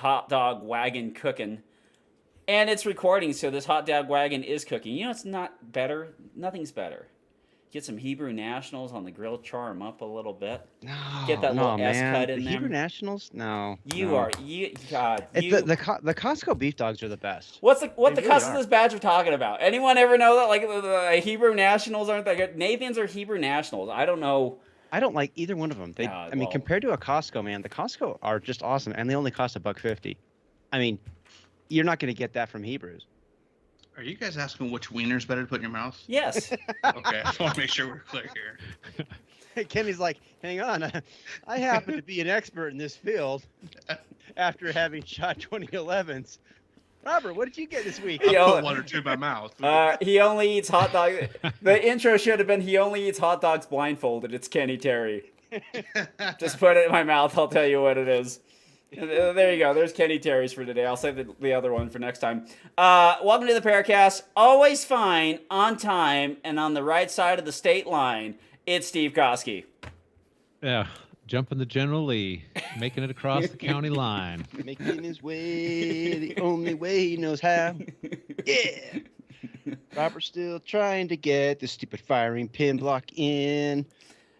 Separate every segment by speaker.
Speaker 1: hot dog wagon cooking. And it's recording, so this hot dog wagon is cooking. You know, it's not better. Nothing's better. Get some Hebrew Nationals on the grill, char them up a little bit. Get
Speaker 2: No,
Speaker 1: that little
Speaker 2: no,
Speaker 1: S
Speaker 2: man.
Speaker 1: cut
Speaker 2: The
Speaker 1: in
Speaker 2: Hebrew
Speaker 1: them.
Speaker 2: Nationals? No,
Speaker 1: You
Speaker 2: no.
Speaker 1: are you God
Speaker 2: It, the,
Speaker 1: you.
Speaker 2: the Co- the Costco beef dogs are the best.
Speaker 1: What's what
Speaker 2: They
Speaker 1: the
Speaker 2: really
Speaker 1: cuss is
Speaker 2: are.
Speaker 1: this badge of talking about? Anyone ever know that like the Hebrew Nationals aren't that good? Nathan's are Hebrew Nationals. I don't know.
Speaker 2: I don't like either one of them. I mean,
Speaker 1: Well,
Speaker 2: compared to a Costco, man, the Costco are just awesome, and they only cost $1.50. I mean, you're not going to get that from Hebrews.
Speaker 3: Are you guys asking which wiener's better to put in your mouth?
Speaker 1: yes.
Speaker 3: Okay, I want to make sure we're clear here.
Speaker 2: Kenny's like, hang on, I happen to be an expert in this field after having shot 2011s. Robert, what did you get this week?
Speaker 3: I
Speaker 1: Yo,
Speaker 3: put one or two in my mouth.
Speaker 1: He only eats hot dogs. The intro should have been he only eats hot dogs blindfolded. It's Kenny Terry. Just put it in my mouth. I'll tell you what it is. There you go. There's Kenny Terry's for today. I'll save the other one for next time. Welcome to the PARAcast. Always fine, on time, and on the right side of the state line. It's Steve Koski.
Speaker 4: Yeah, jumping the General Lee, making it across the county line.
Speaker 2: Making his way the only way he knows how. Yeah. Robert's still trying to get the stupid firing pin block in.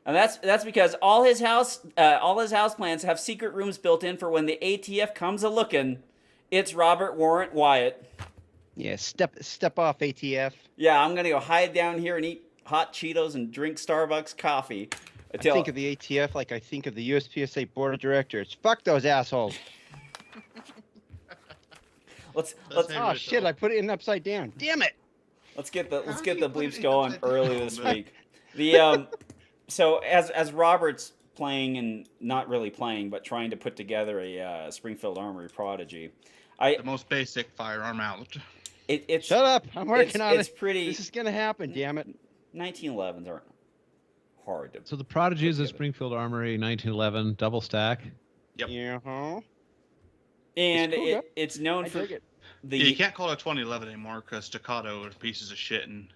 Speaker 1: And that's because all his house plants have secret rooms built in for when the ATF comes a looking. It's Robert Warrant Wyatt.
Speaker 2: Yeah, step off, ATF.
Speaker 1: Yeah, I'm gonna go hide down here and eat hot Cheetos and drink Starbucks coffee.
Speaker 2: I think of the ATF like I think of the USPSA board of directors. Fuck those assholes.
Speaker 1: let's
Speaker 2: Oh shit! I put it in upside down. Damn it!
Speaker 1: let's get the
Speaker 3: How do you put
Speaker 1: bleeps
Speaker 3: it
Speaker 1: going
Speaker 3: upside
Speaker 1: early
Speaker 3: down,
Speaker 1: this
Speaker 3: man?
Speaker 1: week. The so as Robert's playing and not really playing but trying to put together a Springfield Armory Prodigy,
Speaker 3: The most basic firearm out.
Speaker 1: it's
Speaker 2: Shut up! I'm working on
Speaker 1: it's
Speaker 2: it.
Speaker 1: pretty.
Speaker 2: This is gonna happen. Damn it!
Speaker 1: 1911s aren't hard to.
Speaker 4: So the Prodigy is a
Speaker 1: together.
Speaker 4: Springfield Armory 1911 double stack.
Speaker 3: Yep.
Speaker 2: Yeah. Huh?
Speaker 1: And
Speaker 2: It's cool, though.
Speaker 1: it's known
Speaker 2: I
Speaker 1: for
Speaker 2: dig it.
Speaker 1: the.
Speaker 3: Yeah, you can't call it 2011 anymore because Staccato are pieces of shit and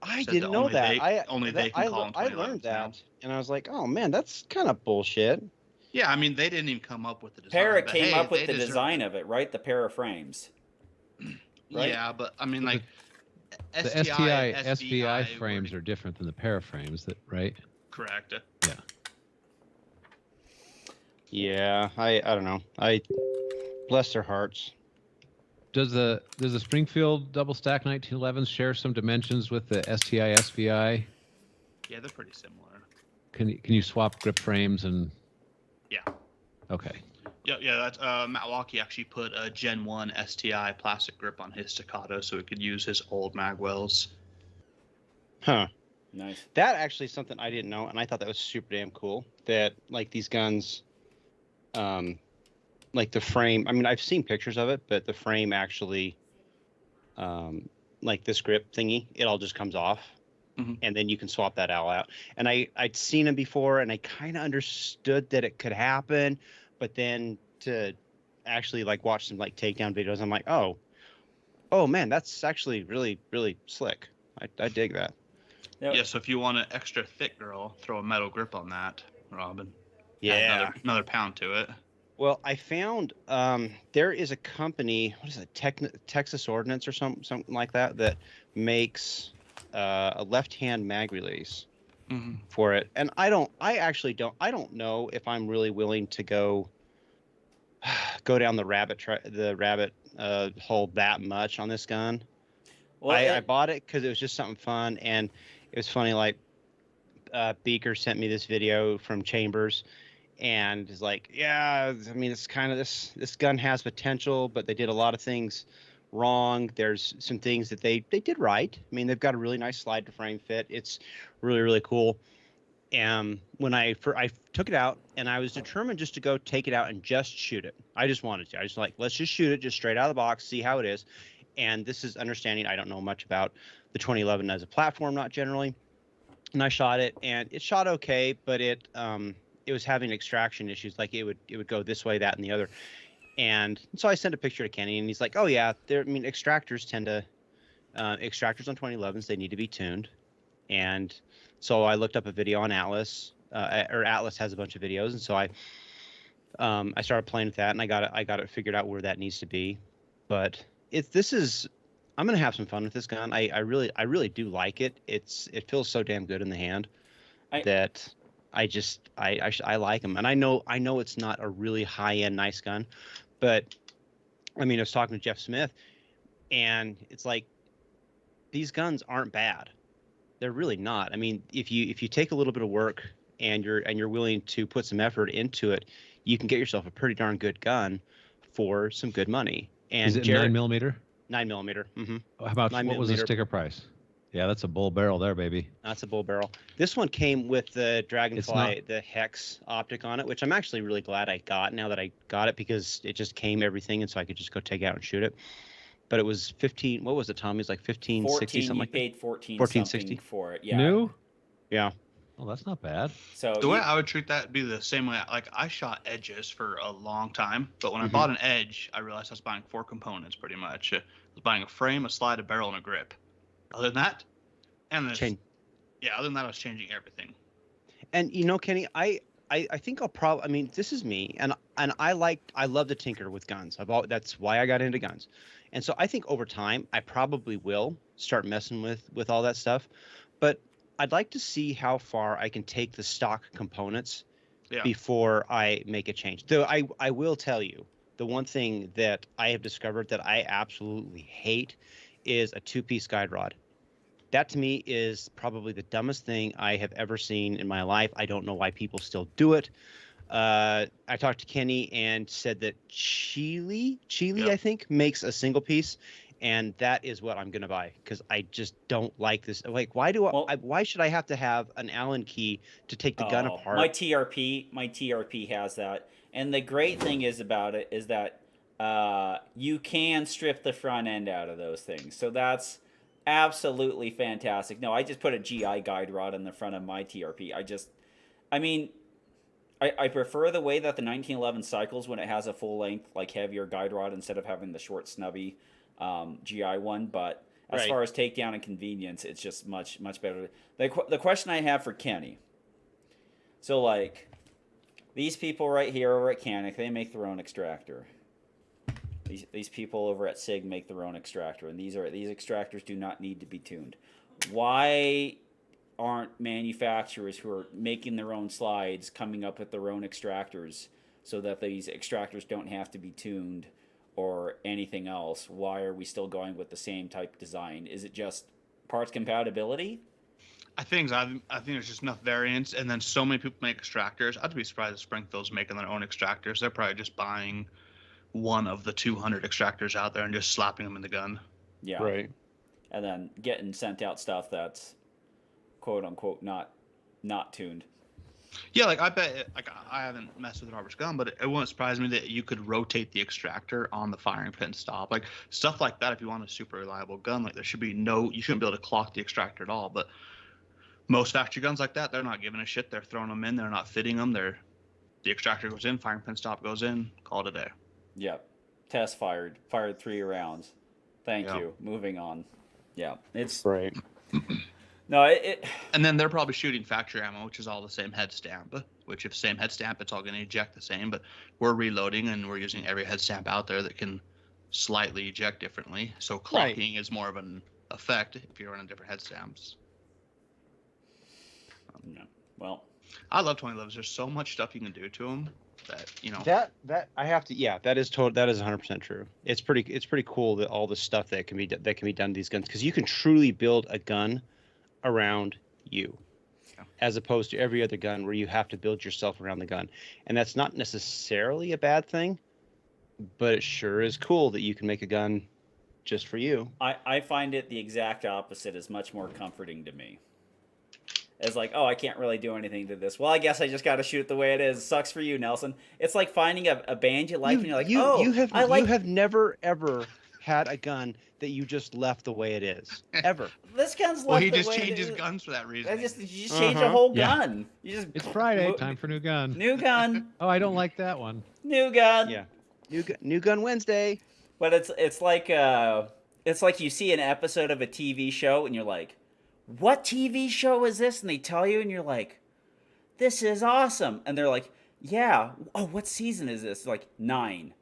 Speaker 2: I
Speaker 3: said
Speaker 2: didn't
Speaker 3: that
Speaker 2: know
Speaker 3: only
Speaker 2: that.
Speaker 3: they- only they can call them
Speaker 2: I
Speaker 3: 2011s
Speaker 2: learned
Speaker 3: now.
Speaker 2: that, and I was like, oh man, that's kind of bullshit.
Speaker 3: Yeah, I mean they didn't even come up with the design.
Speaker 1: Para
Speaker 3: but
Speaker 1: came
Speaker 3: hey,
Speaker 1: up with
Speaker 3: they
Speaker 1: the
Speaker 3: deserve
Speaker 1: design of it, right? The para frames. right?
Speaker 3: Yeah, but I mean
Speaker 4: But
Speaker 3: like
Speaker 4: The
Speaker 3: STI,
Speaker 4: SVI frames
Speaker 3: were
Speaker 4: are different than the para frames, right?
Speaker 3: correct.
Speaker 4: Yeah.
Speaker 2: Yeah, I don't know. I bless their hearts.
Speaker 4: Does the Springfield double stack 1911s share some dimensions with the STI SVI?
Speaker 3: Yeah, they're pretty similar.
Speaker 4: Can you swap grip frames and?
Speaker 3: Yeah.
Speaker 4: Okay.
Speaker 3: Yeah. That's Matt Walkie actually put a Gen 1 STI plastic grip on his Staccato so he could use his old magwells.
Speaker 2: Huh.
Speaker 1: Nice.
Speaker 2: That actually is something I didn't know, and I thought that was super damn cool. That like these guns, like the frame. I mean, I've seen pictures of it, but the frame actually, like this grip thingy, it all just comes off, and then you can swap that all out. And I'd seen them before, and I kind of understood that it could happen, but then to actually like watch some like takedown videos, I'm like, oh man, that's actually really really slick. I dig that.
Speaker 1: Yep.
Speaker 3: Yeah, so if you want an extra thick girl, throw a metal grip on that, Robin.
Speaker 2: Yeah.
Speaker 3: Add another pound to it.
Speaker 2: Well, I found there is a company, what is it, Texas Ordnance or something like that, that makes a left-hand mag release for it. And I don't know if I'm really willing to go down the rabbit hole that much on this gun.
Speaker 1: Well,
Speaker 2: I bought it because it was just something fun, and it was funny. Like Beaker sent me this video from Chambers, and is like, yeah, I mean, it's kind of this gun has potential, but they did a lot of things wrong. There's some things that they did right. I mean, they've got a really nice slide to frame fit. It's really really cool. And when I took it out, and I was determined just to go take it out and just shoot it. I just wanted to. I just like, let's just shoot it just straight out of the box, see how it is. And this is understanding I don't know much about the 2011 as a platform, not generally. And I shot it, and it shot okay, but it was having extraction issues. Like it would go this way, that, and the other. And so I sent a picture to Kenny, and he's like, "Oh yeah, extractors tend to extractors on 2011s, they need to be tuned." And so I looked up a video on Atlas, or Atlas has a bunch of videos, and so I I started playing with that, and I got it figured out where that needs to be. But I'm gonna have some fun with this gun. I really do like it. It feels so damn good in the hand that I like them. And I know it's not a really high end nice gun, but I mean, I was talking to Jeff Smith, and it's like these guns aren't bad. They're really not. I mean, if you take a little bit of work and you're willing to put some effort into it, you can get yourself a pretty darn good gun for some good money. And
Speaker 4: Is it 9mm?
Speaker 2: 9mm. Mm-hmm.
Speaker 4: How about what was the
Speaker 2: 9mm.
Speaker 4: sticker price? Yeah, that's a bull barrel there, baby.
Speaker 2: That's a bull barrel. This one came with the Dragonfly,
Speaker 4: not-
Speaker 2: the Hex optic on it, which I'm actually really glad I got now that I got it, because it just came everything, and so I could just go take it out and shoot it. But it was 15. What was it, Tommy? It was like 1560 something like that.
Speaker 1: You paid
Speaker 2: 1460
Speaker 1: something for it. Yeah.
Speaker 4: New?
Speaker 2: Yeah.
Speaker 4: Oh, that's not bad.
Speaker 1: So
Speaker 3: The way I would treat that would be the same way. Like, I shot edges for a long time, but when I bought an edge, I realized I was buying 4 components pretty much. I was buying a frame, a slide, a barrel, and a grip. Other than that, and this, other than that, I was changing everything.
Speaker 2: And Kenny, I think I'll probably. I mean, this is me, and I love to tinker with guns. That's why I got into guns, and so I think over time I probably will start messing with all that stuff, but I'd like to see how far I can take the stock components before I make a change. Though I will tell you, the one thing that I have discovered that I absolutely hate is a 2-piece guide rod. That to me is probably the dumbest thing I have ever seen in my life. I don't know why people still do it. I talked to Kenny and said that Chile, I think, makes a single piece, and that is what I'm gonna buy, because I just don't like this. Like, why should I have to have an Allen key to take the gun apart?
Speaker 1: My TRP has that, and the great thing is about it is that you can strip the front end out of those things. So that's absolutely fantastic. No, I just put a GI guide rod in the front of my TRP. I prefer the way that the 1911 cycles when it has a full length, like heavier guide rod instead of having the short snubby GI one. But as far as takedown and convenience, it's just much better. The question I have for Kenny. So like these people right here over at Canic, they make their own extractor. These people over at SIG make their own extractor, and these extractors do not need to be tuned. Why aren't manufacturers who are making their own slides coming up with their own extractors so that these extractors don't have to be tuned or anything else? Why are we still going with the same type design? Is it just parts compatibility?
Speaker 3: I think there's just enough variance, and then so many people make extractors. I'd be surprised if Springfield's making their own extractors. They're probably just buying one of the 200 extractors out there and just slapping them in the gun.
Speaker 1: Yeah.
Speaker 2: Right. And
Speaker 1: then getting sent out stuff that's quote unquote not tuned.
Speaker 3: Yeah, like I bet, like I haven't messed with Robert's gun, but it wouldn't surprise me that you could rotate the extractor on the firing pin stop, like stuff like that. If you want a super reliable gun, like you shouldn't be able to clock the extractor at all. But most factory guns like that, they're not giving a shit. They're throwing them in. They're not fitting them. The extractor goes in, firing pin stop goes in, call it a day.
Speaker 1: Yep. Test fired 3 rounds. Thank you. Moving on. Yeah, it's
Speaker 2: right.
Speaker 1: No, it.
Speaker 3: And then they're probably shooting factory ammo, which is all the same head stamp. Which, if same head stamp, it's all going to eject the same. But we're reloading, and we're using every head stamp out there that can slightly eject differently. So clocking is more of an effect if you're running different head stamps.
Speaker 1: No. Well,
Speaker 3: I love 2011s. There's so much stuff you can do to them that
Speaker 2: that I have to. Yeah, that is 100% true. It's pretty cool that all the stuff that can be done to these guns, because you can truly build a gun around you, as opposed to every other gun where you have to build yourself around the gun. And that's not necessarily a bad thing, but it sure is cool that you can make a gun just for you.
Speaker 1: I find it the exact opposite is much more comforting to me. It's like, oh, I can't really do anything to this. Well, I guess I just got to shoot it the way it is. Sucks for you, Nelson. It's like finding a band you like, and you're like,
Speaker 2: you have never ever had a gun that you just left the way it is, ever.
Speaker 1: This gun's left
Speaker 3: well, he
Speaker 1: the
Speaker 3: just
Speaker 1: way
Speaker 3: changes
Speaker 1: it is.
Speaker 3: guns for that reason.
Speaker 1: You just change a whole gun. You just
Speaker 4: It's Friday, time for new gun.
Speaker 1: New gun.
Speaker 4: Oh, I don't like that one.
Speaker 1: New gun.
Speaker 2: Yeah, new gun Wednesday.
Speaker 1: But it's like you see an episode of a TV show and you're like, what TV show is this? And they tell you and you're like, this is awesome. And they're like, yeah. Oh, what season is this? Like 9.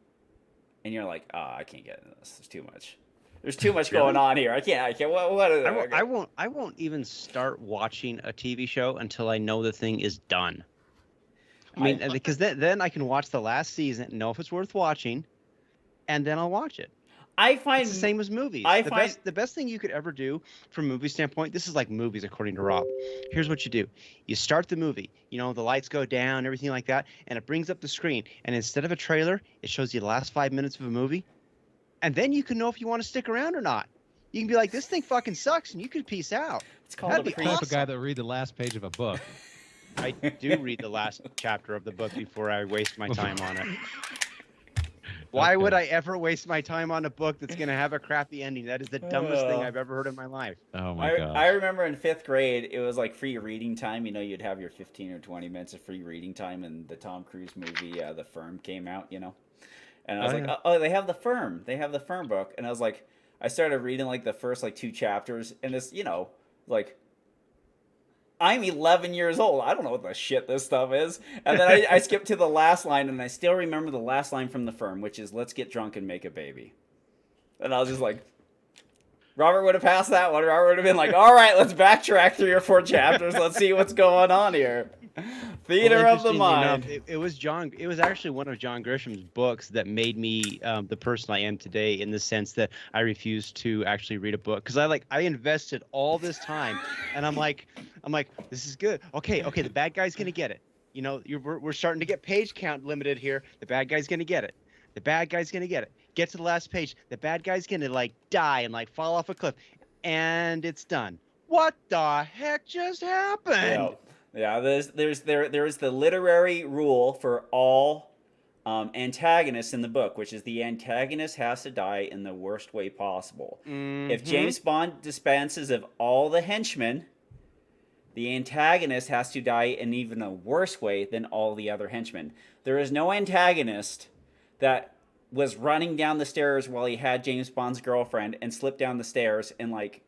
Speaker 1: And you're like, oh, I can't get into this. There's too much. There's too much going on here. I can't. What is it?
Speaker 2: I won't even start watching a TV show until I know the thing is done. I mean, because then I can watch the last season, know if it's worth watching, and then I'll watch it.
Speaker 1: I find
Speaker 2: It's the same as movies. The best thing you could ever do from a movie standpoint, this is like movies according to Rob. Here's what you do. You start the movie, the lights go down, everything like that, and it brings up the screen. And instead of a trailer, it shows you the last 5 minutes of a movie. And then you can know if you want to stick around or not. You can be like, this thing fucking sucks, and you can peace out.
Speaker 1: It's called
Speaker 4: I'm the type of guy that read the last page of a book.
Speaker 2: I do read the last chapter of the book before I waste my time on it. Why would I ever waste my time on a book that's going to have a crappy ending? That is the dumbest thing I've ever heard in my life.
Speaker 4: Oh, my God.
Speaker 1: I remember in 5th grade, it was like free reading time. You'd have your 15 or 20 minutes of free reading time, and the Tom Cruise movie, The Firm, came out, And I was oh, they have The Firm. They have The Firm book. And I was like, I started reading like the first like 2 chapters, and it's, like, I'm 11 years old. I don't know what the shit this stuff is. And then I skipped to the last line, and I still remember the last line from The Firm, which is, let's get drunk and make a baby. And I was just like, Robert would have passed that one. Robert would have been like, all right, let's backtrack 3 or 4 chapters. Let's see what's going on here. Theater of the mind.
Speaker 2: Enough, it was actually one of John Grisham's books that made me the person I am today, in the sense that I refused to actually read a book because I invested all this time, and I'm like, this is good. Okay, the bad guy's gonna get it. We're starting to get page count limited here. The bad guy's gonna get it. The bad guy's gonna get it. Get to the last page. The bad guy's gonna like die and like fall off a cliff, and it's done. What the heck just happened?
Speaker 1: Yeah, there is the literary rule for all antagonists in the book, which is the antagonist has to die in the worst way possible. Mm-hmm. If James Bond dispenses of all the henchmen, the antagonist has to die in even a worse way than all the other henchmen. There is no antagonist that was running down the stairs while he had James Bond's girlfriend and slipped down the stairs and like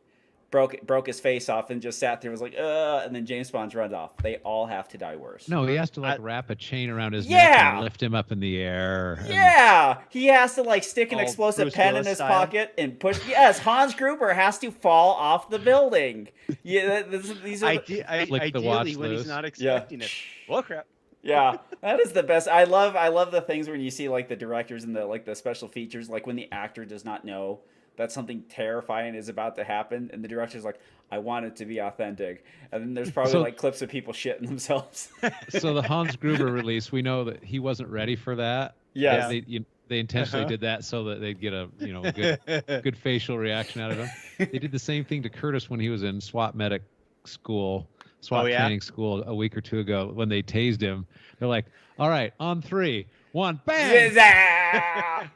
Speaker 1: broke his face off and just sat there, was like, and then James Bond runs off. They all have to die worse.
Speaker 4: No, he has to like wrap a chain around his neck and lift him up in the air.
Speaker 1: Yeah, he has to like stick an explosive pen in his pocket and push. Yes, Hans Gruber has to fall off the building. Yeah, these are
Speaker 2: ideally when he's not expecting it. Well, crap.
Speaker 1: Yeah, that is the best. I love the things when you see like the directors and the special features, like when the actor does not know that something terrifying is about to happen, and the director's like, I want it to be authentic. And then there's probably like clips of people shitting themselves.
Speaker 4: So the Hans Gruber release, we know that he wasn't ready for that.
Speaker 1: Yeah.
Speaker 4: They intentionally did that so that they'd get a good facial reaction out of him. They did the same thing to Curtis when he was in SWAT training school a week or 2 ago when they tased him. They're like, all right, on 3, 1, bang!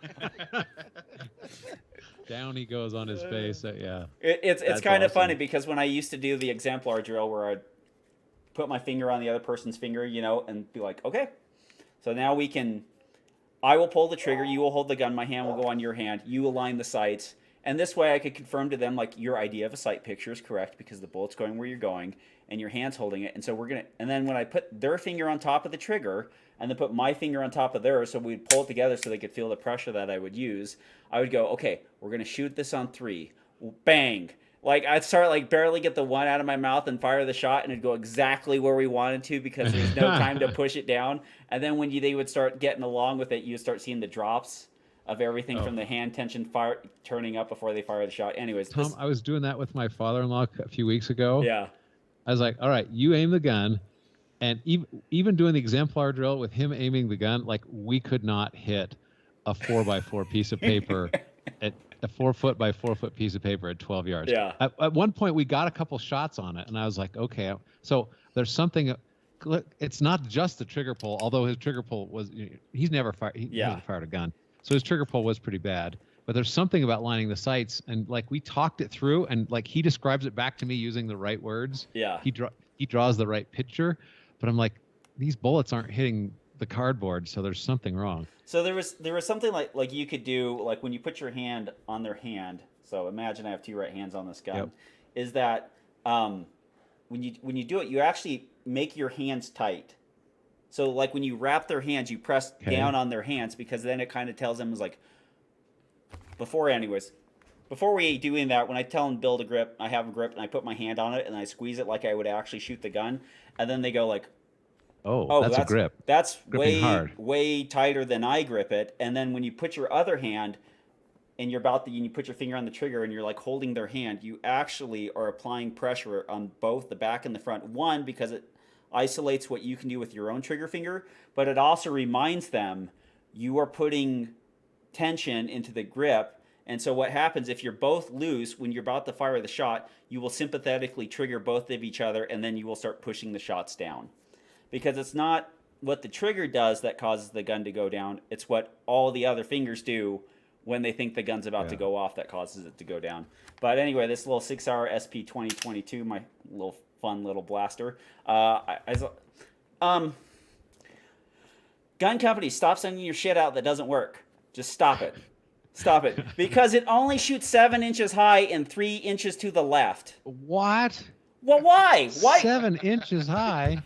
Speaker 4: Down he goes on his face.
Speaker 1: It's kind of funny because when I used to do the exemplar drill where I'd put my finger on the other person's finger, and be like, okay, so now I will pull the trigger, you will hold the gun, my hand will go on your hand, you align the sights, and this way I could confirm to them, like, your idea of a sight picture is correct because the bullet's going where you're going and your hand's holding it, and so and then when I put their finger on top of the trigger and then put my finger on top of theirs, so we'd pull it together so they could feel the pressure that I would use, I would go, okay, we're going to shoot this on 3. Bang. Like, I'd start, like, barely get the 1 out of my mouth and fire the shot, and it'd go exactly where we wanted to because there's no time to push it down. And then when they would start getting along with it, you would start seeing the drops of everything from the hand tension turning up before they fire the shot. Anyways.
Speaker 4: Tom, I was doing that with my father-in-law a few weeks ago.
Speaker 1: Yeah.
Speaker 4: I was like, all right, you aim the gun. And even doing the exemplar drill with him aiming the gun, like, we could not hit a 4x4 piece of paper at a 4-foot by 4-foot piece of paper at 12 yards.
Speaker 1: Yeah.
Speaker 4: At one point, we got a couple shots on it, and I was like, okay. So there's something. It's not just the trigger pull, although his trigger pull was. He's never fired. He never fired a gun, so his trigger pull was pretty bad. But there's something about lining the sights, and like we talked it through, and like he describes it back to me using the right words.
Speaker 1: Yeah.
Speaker 4: He draws the right picture. But I'm like, these bullets aren't hitting the cardboard, so there's something wrong.
Speaker 1: So there was something like you could do, like when you put your hand on their hand. So imagine I have 2 right hands on this gun.
Speaker 4: Yep.
Speaker 1: Is that when you do it, you actually make your hands tight, So like when you wrap their hands, you press down on their hands because then it kind of tells them, is like, before we doing that, when I tell them build a grip, I have a grip and I put my hand on it and I squeeze it like I would actually shoot the gun, and then they go like,
Speaker 4: oh, that's a grip.
Speaker 1: That's
Speaker 4: Gripping hard.
Speaker 1: way tighter than I grip it. And then when you put your other hand and you put your finger on the trigger and you're like holding their hand, you actually are applying pressure on both the back and the front. One, because it isolates what you can do with your own trigger finger, but it also reminds them you are putting tension into the grip. And so what happens if you're both loose when you're about to fire the shot, you will sympathetically trigger both of each other, and then you will start pushing the shots down. Because it's not what the trigger does that causes the gun to go down, it's what all the other fingers do when they think the gun's about to go off that causes it to go down. But anyway, this little 6-hour SP 2022, my little fun little blaster. Gun companies, stop sending your shit out that doesn't work. Just stop it. Stop it. Because it only shoots 7 inches high and 3 inches to the left.
Speaker 4: What?
Speaker 1: Well, why?
Speaker 4: 7 inches high?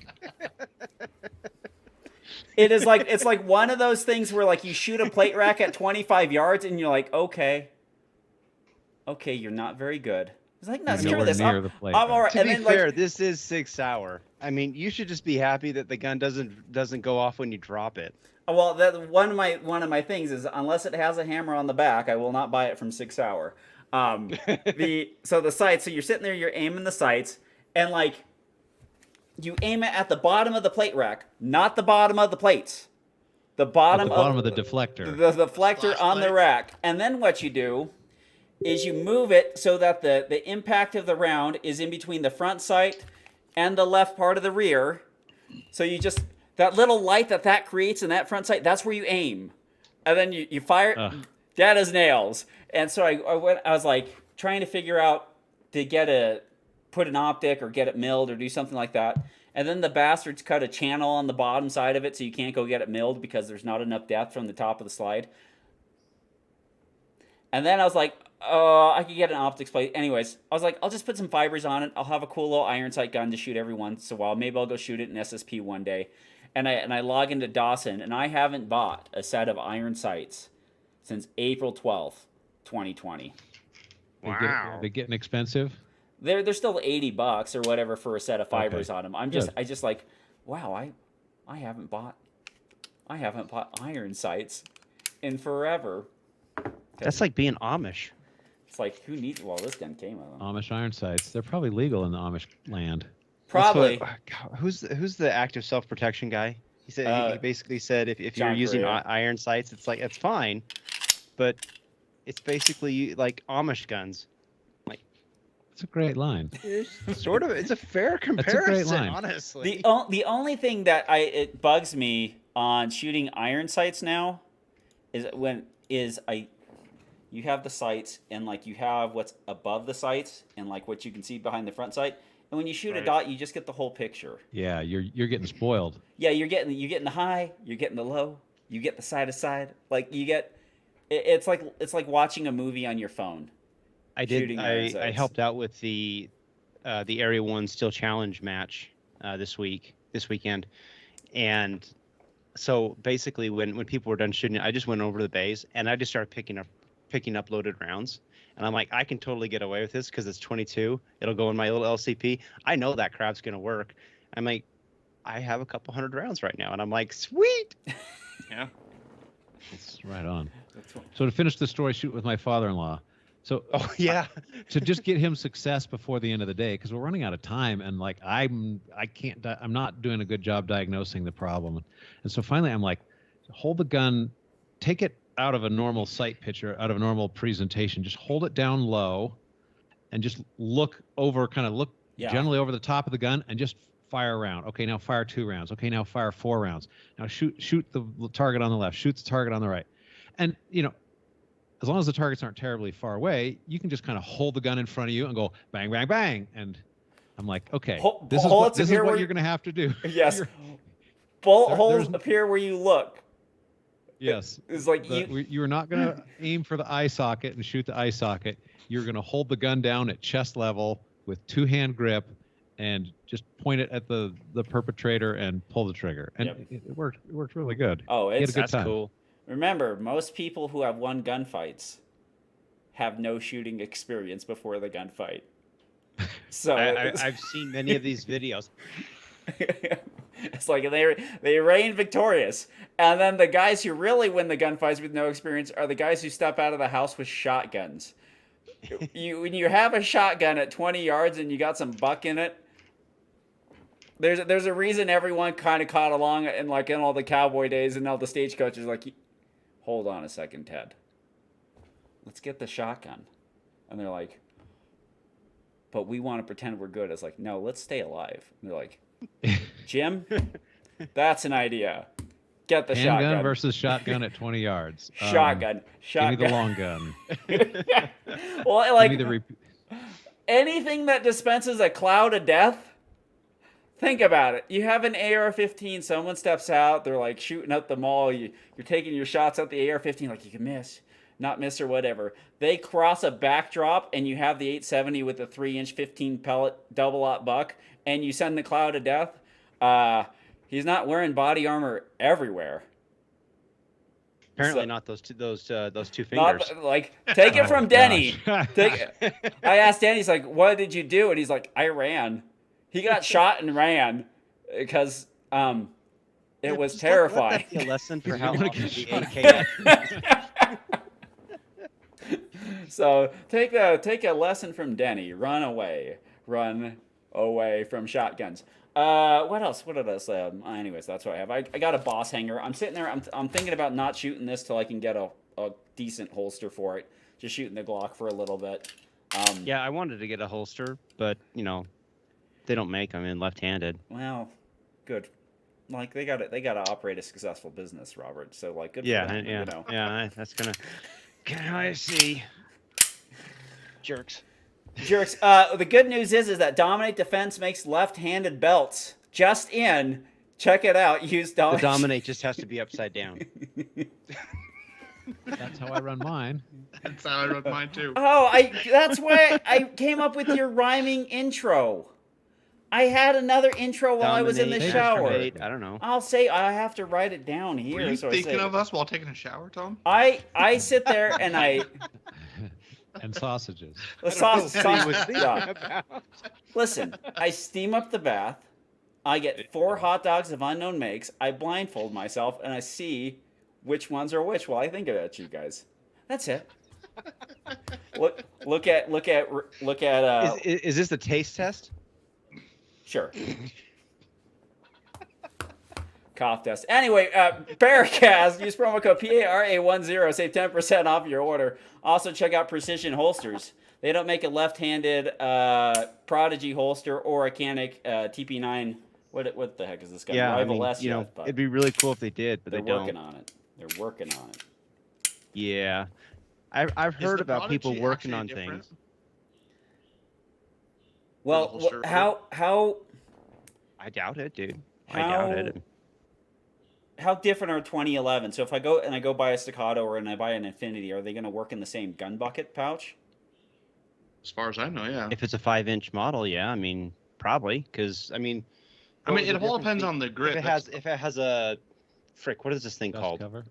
Speaker 1: It's like one of those things where like you shoot a plate rack at 25 yards and you're like, okay, you're not very good. It's like, no, screw this. I'm all right.
Speaker 2: To be fair, this is 6-hour. I mean, you should just be happy that the gun doesn't go off when you drop it.
Speaker 1: Well, one of my things is, unless it has a hammer on the back, I will not buy it from 6-hour. The sights. So you're sitting there, you're aiming the sights, and like you aim it at the bottom of the plate rack, not the bottom of the plates. The bottom
Speaker 4: of the deflector.
Speaker 1: The deflector on the rack, and then what you do is you move it so that the impact of the round is in between the front sight and the left part of the rear. So you just, that little light that creates in that front sight, that's where you aim. And then you fire, dead as nails. And so I was like trying to figure out to put an optic or get it milled or do something like that. And then the bastards cut a channel on the bottom side of it so you can't go get it milled because there's not enough depth from the top of the slide. And then I was like, I could get an optics plate. Anyways, I was like, I'll just put some fibers on it. I'll have a cool little iron sight gun to shoot every once in a while. Maybe I'll go shoot it in SSP one day. And I log into Dawson, and I haven't bought a set of iron sights since April 12th, 2020.
Speaker 2: Wow.
Speaker 4: Are they getting expensive?
Speaker 1: They're still $80 or whatever for a set of fibers on them. I just like, wow, I haven't bought iron sights in forever.
Speaker 2: That's like being Amish.
Speaker 1: It's like, who needs? Well, this gun came out.
Speaker 4: Amish iron sights. They're probably legal in the Amish land.
Speaker 1: Probably.
Speaker 2: Who's the active self-protection guy? He said he basically said if you're using iron sights, it's like it's fine, but it's basically like Amish guns. Like,
Speaker 4: it's a great line.
Speaker 2: Sort of. It's a fair comparison.
Speaker 4: That's a great line.
Speaker 2: Honestly.
Speaker 1: The only thing that it bugs me on shooting iron sights now is you have the sights and like you have what's above the sights and like what you can see behind the front sight. And when you shoot a dot, you just get the whole picture.
Speaker 4: Yeah, you're getting spoiled.
Speaker 1: Yeah, you're getting the high, you're getting the low, you get the side to side. Like you get, it's like watching a movie on your phone.
Speaker 2: I helped out with the Area 1 Steel Challenge match this weekend, and so basically when people were done shooting, I just went over to the bays and I just started picking up loaded rounds. And I'm like, I can totally get away with this because it's 22. It'll go in my little LCP. I know that crap's going to work. I'm like, I have a couple hundred rounds right now. And I'm like, sweet.
Speaker 3: Yeah.
Speaker 4: It's right on. So to finish the story, shoot with my father-in-law. So, to just get him success before the end of the day, because we're running out of time. And like, I'm not doing a good job diagnosing the problem. And so finally I'm like, hold the gun, take it out of a normal sight picture, out of a normal presentation, just hold it down low and just look generally over the top of the gun and just fire a round. Okay, now fire 2 rounds. Okay, now fire 4 rounds. Now shoot the target on the left, shoot the target on the right. And, as long as the targets aren't terribly far away, you can just kind of hold the gun in front of you and go bang, bang, bang. And I'm like, okay, this is what you're going to have to do.
Speaker 1: Yes. Bullet holes appear where you look.
Speaker 4: Yes.
Speaker 1: It's like
Speaker 4: you're not going to aim for the eye socket and shoot the eye socket. You're going to hold the gun down at chest level with 2-hand grip and just point it at the perpetrator and pull the trigger. And
Speaker 1: Yep.
Speaker 4: it worked. It worked really good.
Speaker 1: Oh,
Speaker 4: He had a
Speaker 1: it's
Speaker 4: good
Speaker 2: That's
Speaker 4: time.
Speaker 2: cool.
Speaker 1: remember, most people who have won gunfights have no shooting experience before the gunfight. So
Speaker 2: I've seen many of these videos.
Speaker 1: it's like they reign victorious, and then the guys who really win the gunfights with no experience are the guys who step out of the house with shotguns. When you have a shotgun at 20 yards and you got some buck in it, there's a reason everyone kind of caught along in all the cowboy days and all the stagecoaches like, hold on a second, Ted. Let's get the shotgun. And they're like, but we want to pretend we're good. It's like, no, let's stay alive. And they're like, Jim, that's an idea. Get the
Speaker 4: Handgun
Speaker 1: shotgun
Speaker 4: versus shotgun at 20 yards.
Speaker 1: Shotgun.
Speaker 4: Give me the long gun.
Speaker 1: Well, like
Speaker 4: Give me the
Speaker 1: anything that dispenses a cloud of death. Think about it. You have an AR-15. Someone steps out. They're like shooting up the mall. You're taking your shots at the AR-15. Like, you can miss, not miss, or whatever. They cross a backdrop, and you have the 870 with the 3-inch 15 pellet double-aught buck, and you send the cloud of death. He's not wearing body armor everywhere.
Speaker 2: Apparently
Speaker 1: So-
Speaker 2: not those two fingers.
Speaker 1: Not, like, take it
Speaker 4: Oh,
Speaker 1: from Denny.
Speaker 4: gosh.
Speaker 1: I asked Danny, he's like, what did you do? And he's like, I ran. He got shot and ran because it was
Speaker 2: Just
Speaker 1: terrifying.
Speaker 2: Let that be a lesson for how
Speaker 4: wanna
Speaker 2: often
Speaker 4: get
Speaker 2: the AK.
Speaker 1: So take a lesson from Denny. Run away from shotguns. What else? What did I say? Anyways, that's what I have. I got a boss hanger. I'm sitting there. I'm thinking about not shooting this till I can get a decent holster for it. Just shooting the Glock for a little bit.
Speaker 2: Yeah, I wanted to get a holster, but they don't make them in left-handed.
Speaker 1: Well, good. Like they got to operate a successful business, Robert. So like, good.
Speaker 2: Yeah,
Speaker 1: for them,
Speaker 2: yeah,
Speaker 1: You know.
Speaker 2: yeah. That's gonna. Can I see? Jerks.
Speaker 1: Jerks. The good news is that Dominate Defense makes left-handed belts. Just in. Check it out. Use
Speaker 2: The
Speaker 1: Dominate.
Speaker 2: dominate just has to be upside down.
Speaker 4: That's how I run mine.
Speaker 3: That's how I wrote mine too.
Speaker 1: Oh, that's why I came up with your rhyming intro. I had another intro while I was in the
Speaker 2: Dominate,
Speaker 1: shower.
Speaker 2: masturbate, I don't know.
Speaker 1: I have to write it down here.
Speaker 3: Were you
Speaker 1: so
Speaker 3: thinking
Speaker 1: I
Speaker 3: of us while taking a shower, Tom?
Speaker 1: I sit there and
Speaker 4: And sausages.
Speaker 1: the sauce.
Speaker 2: What he was thinking
Speaker 1: Yeah.
Speaker 2: about.
Speaker 1: Listen, I steam up the bath. I get 4 hot dogs of unknown makes. I blindfold myself and I see which ones are which while I think about you guys. That's it. Look at.
Speaker 2: Is this the taste test?
Speaker 1: Sure. Cough test. Anyway, PARAcast. Use promo code PARA10. Save 10% off your order. Also, check out Precision Holsters. They don't make a left-handed Prodigy holster or a Canic TP9. What the heck is this guy?
Speaker 2: Yeah,
Speaker 1: Rival S yet, but
Speaker 2: it'd be really cool if they did, but
Speaker 1: they're
Speaker 2: they don't.
Speaker 1: working on it. They're working on it.
Speaker 2: Yeah, I've
Speaker 3: Is
Speaker 2: heard
Speaker 3: the
Speaker 2: about people
Speaker 3: Prodigy
Speaker 2: working
Speaker 3: actually
Speaker 2: on
Speaker 3: different?
Speaker 2: things.
Speaker 1: Well,
Speaker 3: holster?
Speaker 1: how
Speaker 2: I doubt it, dude. I doubt it.
Speaker 1: how different are 2011? So if I go buy a Staccato or I buy an Infinity, are they going to work in the same gun bucket pouch?
Speaker 3: As far as I know, yeah.
Speaker 2: If it's a 5-inch model, yeah, I mean, probably, because
Speaker 3: it
Speaker 2: what would the
Speaker 3: all
Speaker 2: difference
Speaker 3: depends
Speaker 2: be?
Speaker 3: on the grip.
Speaker 2: If it has a frick, what is this thing
Speaker 4: Dust
Speaker 2: called?
Speaker 4: cover.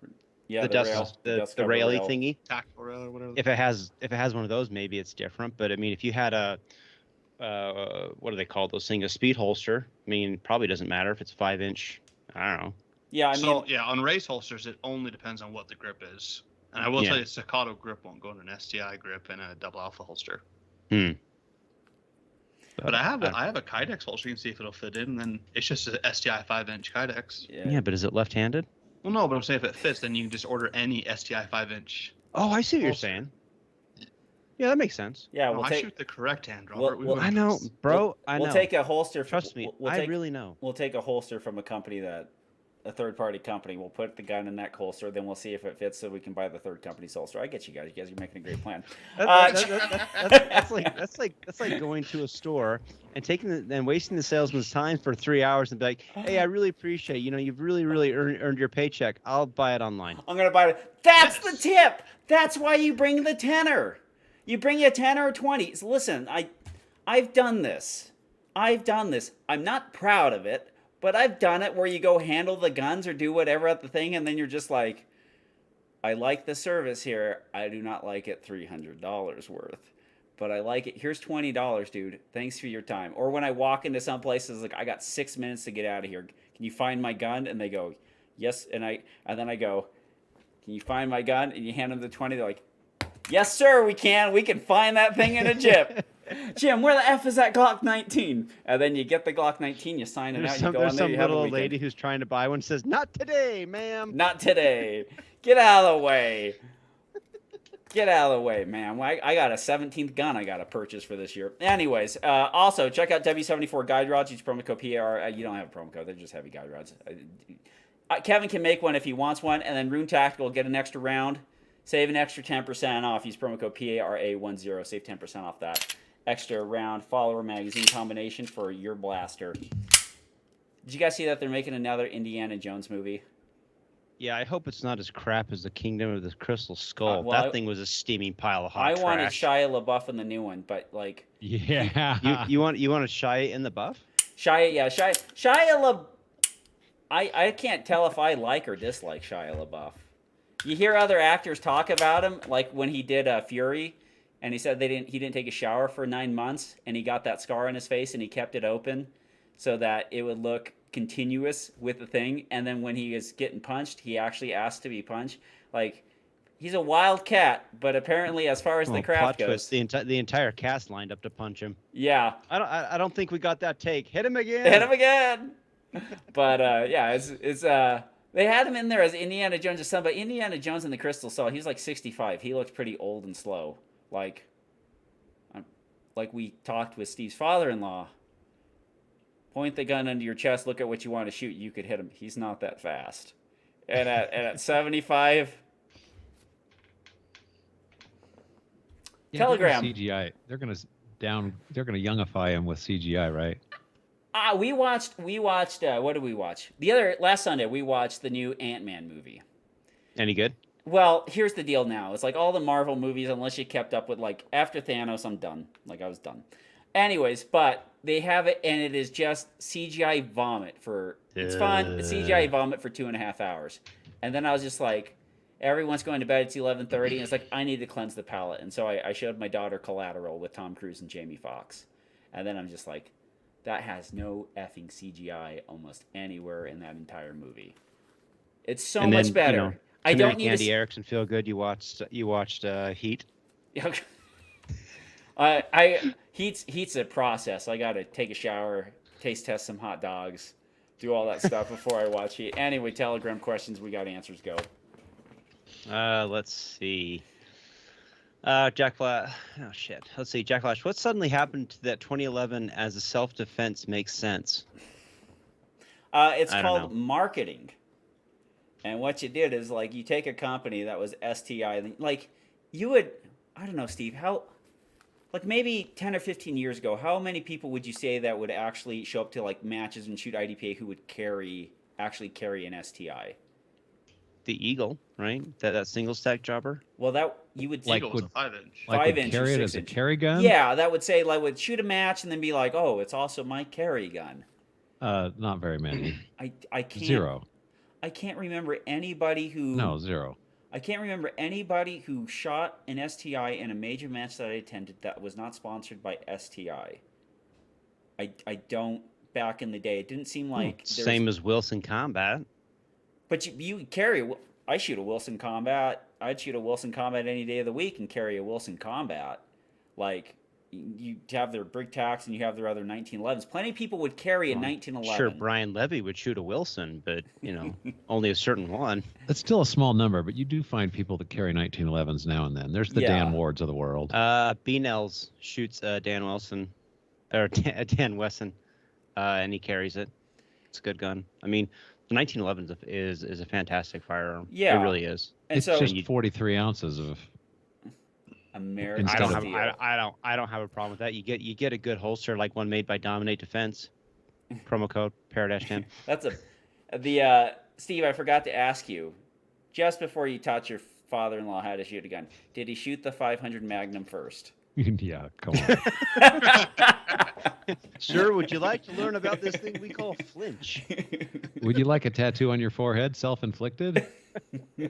Speaker 1: Yeah,
Speaker 2: the dust,
Speaker 1: rail,
Speaker 2: the
Speaker 1: dust cover
Speaker 2: rail-y
Speaker 1: rail.
Speaker 2: thingy.
Speaker 3: tactical rail or whatever.
Speaker 2: If it has one of those, maybe it's different. But I mean, if you had a what do they call those things? A speed holster. I mean, probably doesn't matter if it's 5-inch. I don't know.
Speaker 1: Yeah, I mean,
Speaker 3: On race holsters, it only depends on what the grip is. And I will tell you, Staccato grip won't go into an STI grip and a double alpha holster. But I have a Kydex holster. You can see if it'll fit in. And then it's just an STI 5-inch Kydex.
Speaker 2: Yeah, but is it left-handed?
Speaker 3: Well, no, but I'm saying if it fits, then you can just order any STI 5-inch.
Speaker 2: Oh, I see what you're
Speaker 3: Holster.
Speaker 2: saying. Yeah, that makes sense.
Speaker 1: yeah,
Speaker 3: No,
Speaker 1: we'll
Speaker 3: I
Speaker 1: take
Speaker 3: shoot the correct hand,
Speaker 1: Well-
Speaker 3: Robert. We
Speaker 1: well,
Speaker 3: wouldn't-
Speaker 2: I know, bro. I know.
Speaker 1: we'll take a holster.
Speaker 2: Trust me,
Speaker 1: we'll
Speaker 2: I
Speaker 1: take,
Speaker 2: really know.
Speaker 1: We'll take a holster from a company a third-party company. We'll put the gun in that holster, then we'll see if it fits, so we can buy the third company's holster. I get you guys. You guys are making a great plan.
Speaker 2: That's like going to a store and wasting the salesman's time for 3 hours and be like, hey, I really appreciate you've really earned your paycheck. I'll buy it online.
Speaker 1: I'm gonna buy it. That's the tip. That's why you bring the tenner. You bring a 10 or a 20. So listen, I've done this. I've done this. I'm not proud of it, but I've done it where you go handle the guns or do whatever at the thing, and then you're just like, I like the service here. I do not like it $300 worth, but I like it. Here's $20, dude. Thanks for your time. Or when I walk into some places, like, I got 6 minutes to get out of here. Can you find my gun? And they go, yes. And then I go, can you find my gun? And you hand them the 20. They're like, yes, sir, we can. We can find that thing in a jip. Jim, where the F is that Glock 19? And then you get the Glock 19, you sign it out, you go on there,
Speaker 2: There's some
Speaker 1: you have a
Speaker 2: little
Speaker 1: weekend.
Speaker 2: lady who's trying to buy one, says, not today, ma'am.
Speaker 1: Not today. Get out of the way. Get out of the way, man. I got a 17th gun I got to purchase for this year. Anyways, also, check out W74 Guide Rods. Use promo code PAR. You don't have a promo code. They're just heavy guide rods. Kevin can make one if he wants one, and then Rune Tactical will get an extra round. Save an extra 10% off. Use promo code PARA10. Save 10% off that extra round follower magazine combination for your blaster. Did you guys see that they're making another Indiana Jones movie?
Speaker 2: Yeah, I hope it's not as crap as the Kingdom of the Crystal Skull.
Speaker 1: Well,
Speaker 2: that thing was a steaming pile of hot
Speaker 1: I
Speaker 2: trash.
Speaker 1: wanted Shia LaBeouf in the new one, but like,
Speaker 4: Yeah.
Speaker 2: You want Shia in the buff?
Speaker 1: Shia LaBeouf. I can't tell if I like or dislike Shia LaBeouf. You hear other actors talk about him, like when he did Fury, and he said he didn't take a shower for 9 months, and he got that scar on his face, and he kept it open so that it would look continuous with the thing. And then when he was getting punched, he actually asked to be punched. Like, he's a wild cat, but apparently, as far as the craft goes,
Speaker 2: the entire cast lined up to punch him.
Speaker 1: Yeah,
Speaker 2: I don't think we got that take. Hit him again.
Speaker 1: hit him again. But yeah, it's they had him in there as Indiana Jones' son, but Indiana Jones and the Crystal Skull, he's like 65. He looked pretty old and slow. Like we talked with Steve's father-in-law. Point the gun under your chest, look at what you want to shoot, you could hit him. He's not that fast. And at 75...
Speaker 4: Yeah,
Speaker 1: Telegram.
Speaker 4: CGI. They're gonna youngify him with CGI, right?
Speaker 1: We watched. What did we watch? Last Sunday we watched the new Ant-Man movie.
Speaker 2: Any good?
Speaker 1: Well, here's the deal. Now it's like all the Marvel movies, unless you kept up with like after Thanos, I'm done. Like I was done. Anyways, but they have it, and it is just CGI vomit for. It's fun. It's CGI vomit for 2.5 hours, and then I was just like, everyone's going to bed. It's 11:30, and it's like I need to cleanse the palate, and so I showed my daughter Collateral with Tom Cruise and Jamie Foxx, and then I'm just like, that has no effing CGI almost anywhere in that entire movie. It's so much better.
Speaker 2: You know,
Speaker 1: I don't need
Speaker 2: Andy Erickson feel good. You watched Heat.
Speaker 1: Heat's a process. I got to take a shower, taste test some hot dogs, do all that stuff before I watch Heat. Anyway, Telegram questions. We got answers. Go.
Speaker 2: Let's see. Jack Flash. Oh shit. Let's see. Jack Flash. What suddenly happened to that 2011 as a self-defense makes sense?
Speaker 1: It's called marketing. And what you did is like you take a company that was STI, like you would, I don't know, Steve, how, like maybe 10 or 15 years ago, how many people would you say that would actually show up to like matches and shoot IDPA who would actually carry an STI?
Speaker 2: The Eagle, right? That single stack jobber.
Speaker 1: Well, that you would
Speaker 3: Eagle was a 5-inch.
Speaker 4: Like
Speaker 1: 5
Speaker 4: would
Speaker 1: inch
Speaker 4: carry
Speaker 1: or
Speaker 4: it as
Speaker 1: 6
Speaker 4: a
Speaker 1: inch.
Speaker 4: carry gun?
Speaker 1: Yeah, that would say like would shoot a match and then be like, oh, it's also my carry gun.
Speaker 4: Not very many.
Speaker 1: I can't.
Speaker 4: Zero.
Speaker 1: I can't remember anybody who.
Speaker 4: No, zero.
Speaker 1: I can't remember anybody who shot an STI in a major match that I attended that was not sponsored by STI. I don't. Back in the day, it didn't seem like
Speaker 2: same as Wilson Combat.
Speaker 1: But you carry. I shoot a Wilson Combat. I'd shoot a Wilson Combat any day of the week and carry a Wilson Combat. Like you have their Brig Tacs and you have their other 1911s. Plenty of people would carry a 1911.
Speaker 2: Sure, Brian Levy would shoot a Wilson, but only a certain one.
Speaker 4: It's still a small number, but you do find people that carry 1911s now and then. There's the Dan Wards of the world.
Speaker 2: B. Nels shoots Dan Wesson, and he carries it. It's a good gun. I mean, the 1911 is a fantastic firearm. Yeah, it really is.
Speaker 1: And
Speaker 4: it's just 43 ounces of
Speaker 1: American.
Speaker 2: I don't have a problem with that. You get a good holster like one made by Dominate Defense. Promo code PARAcast10.
Speaker 1: That's Steve. I forgot to ask you just before you taught your father-in-law how to shoot a gun. Did he shoot the 500 Magnum first?
Speaker 4: Yeah, come on.
Speaker 2: Sir, would you like to learn about this thing we call flinch?
Speaker 4: Would you like a tattoo on your forehead, self-inflicted?
Speaker 2: Why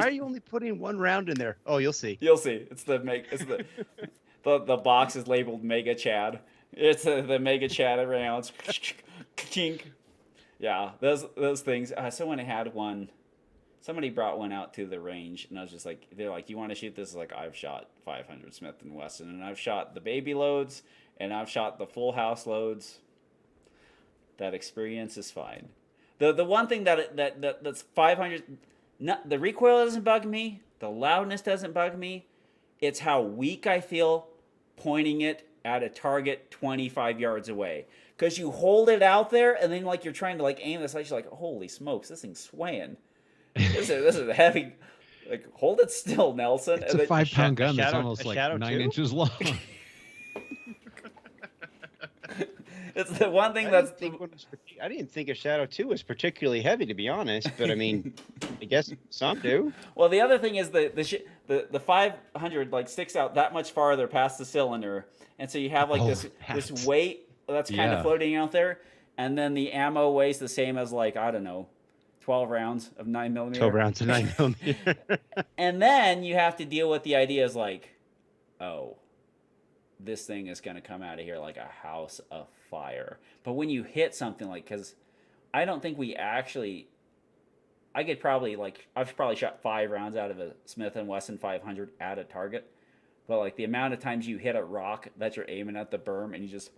Speaker 2: are you only putting one round in there? Oh, you'll see.
Speaker 1: You'll see. It's the the box is labeled Mega Chad. It's the Mega Chad rounds. Kink. Yeah, those things. Someone had one. Somebody brought one out to the range, and I was just like, they're like, "You want to shoot this?" Like, I've shot 500 Smith and Wesson, and I've shot the baby loads, and I've shot the full house loads. That experience is fine. The one thing that's 500, the recoil doesn't bug me. The loudness doesn't bug me. It's how weak I feel pointing it at a target 25 yards away. Because you hold it out there, and then like you're trying to like aim this, like you're like, holy smokes, this thing's swaying. This is a heavy. Like, hold it still, Nelson.
Speaker 4: It's a 5-pound gun that's almost like 9 inches long.
Speaker 1: It's the one thing
Speaker 2: I didn't think a Shadow 2 was particularly heavy, to be honest. But I mean, I guess some do.
Speaker 1: Well, the other thing is the 500 like sticks out that much farther past the cylinder, and so you have like this weight that's kind of floating out there, and then the ammo weighs the same as like, I don't know, 12 rounds of 9mm.
Speaker 2: 12 rounds of 9mm.
Speaker 1: And then you have to deal with the ideas like, oh, this thing is going to come out of here like a house of fire. But when you hit something like, because I don't think we actually, I've probably shot 5 rounds out of a Smith & Wesson 500 at a target. But like the amount of times you hit a rock that you're aiming at the berm and you just,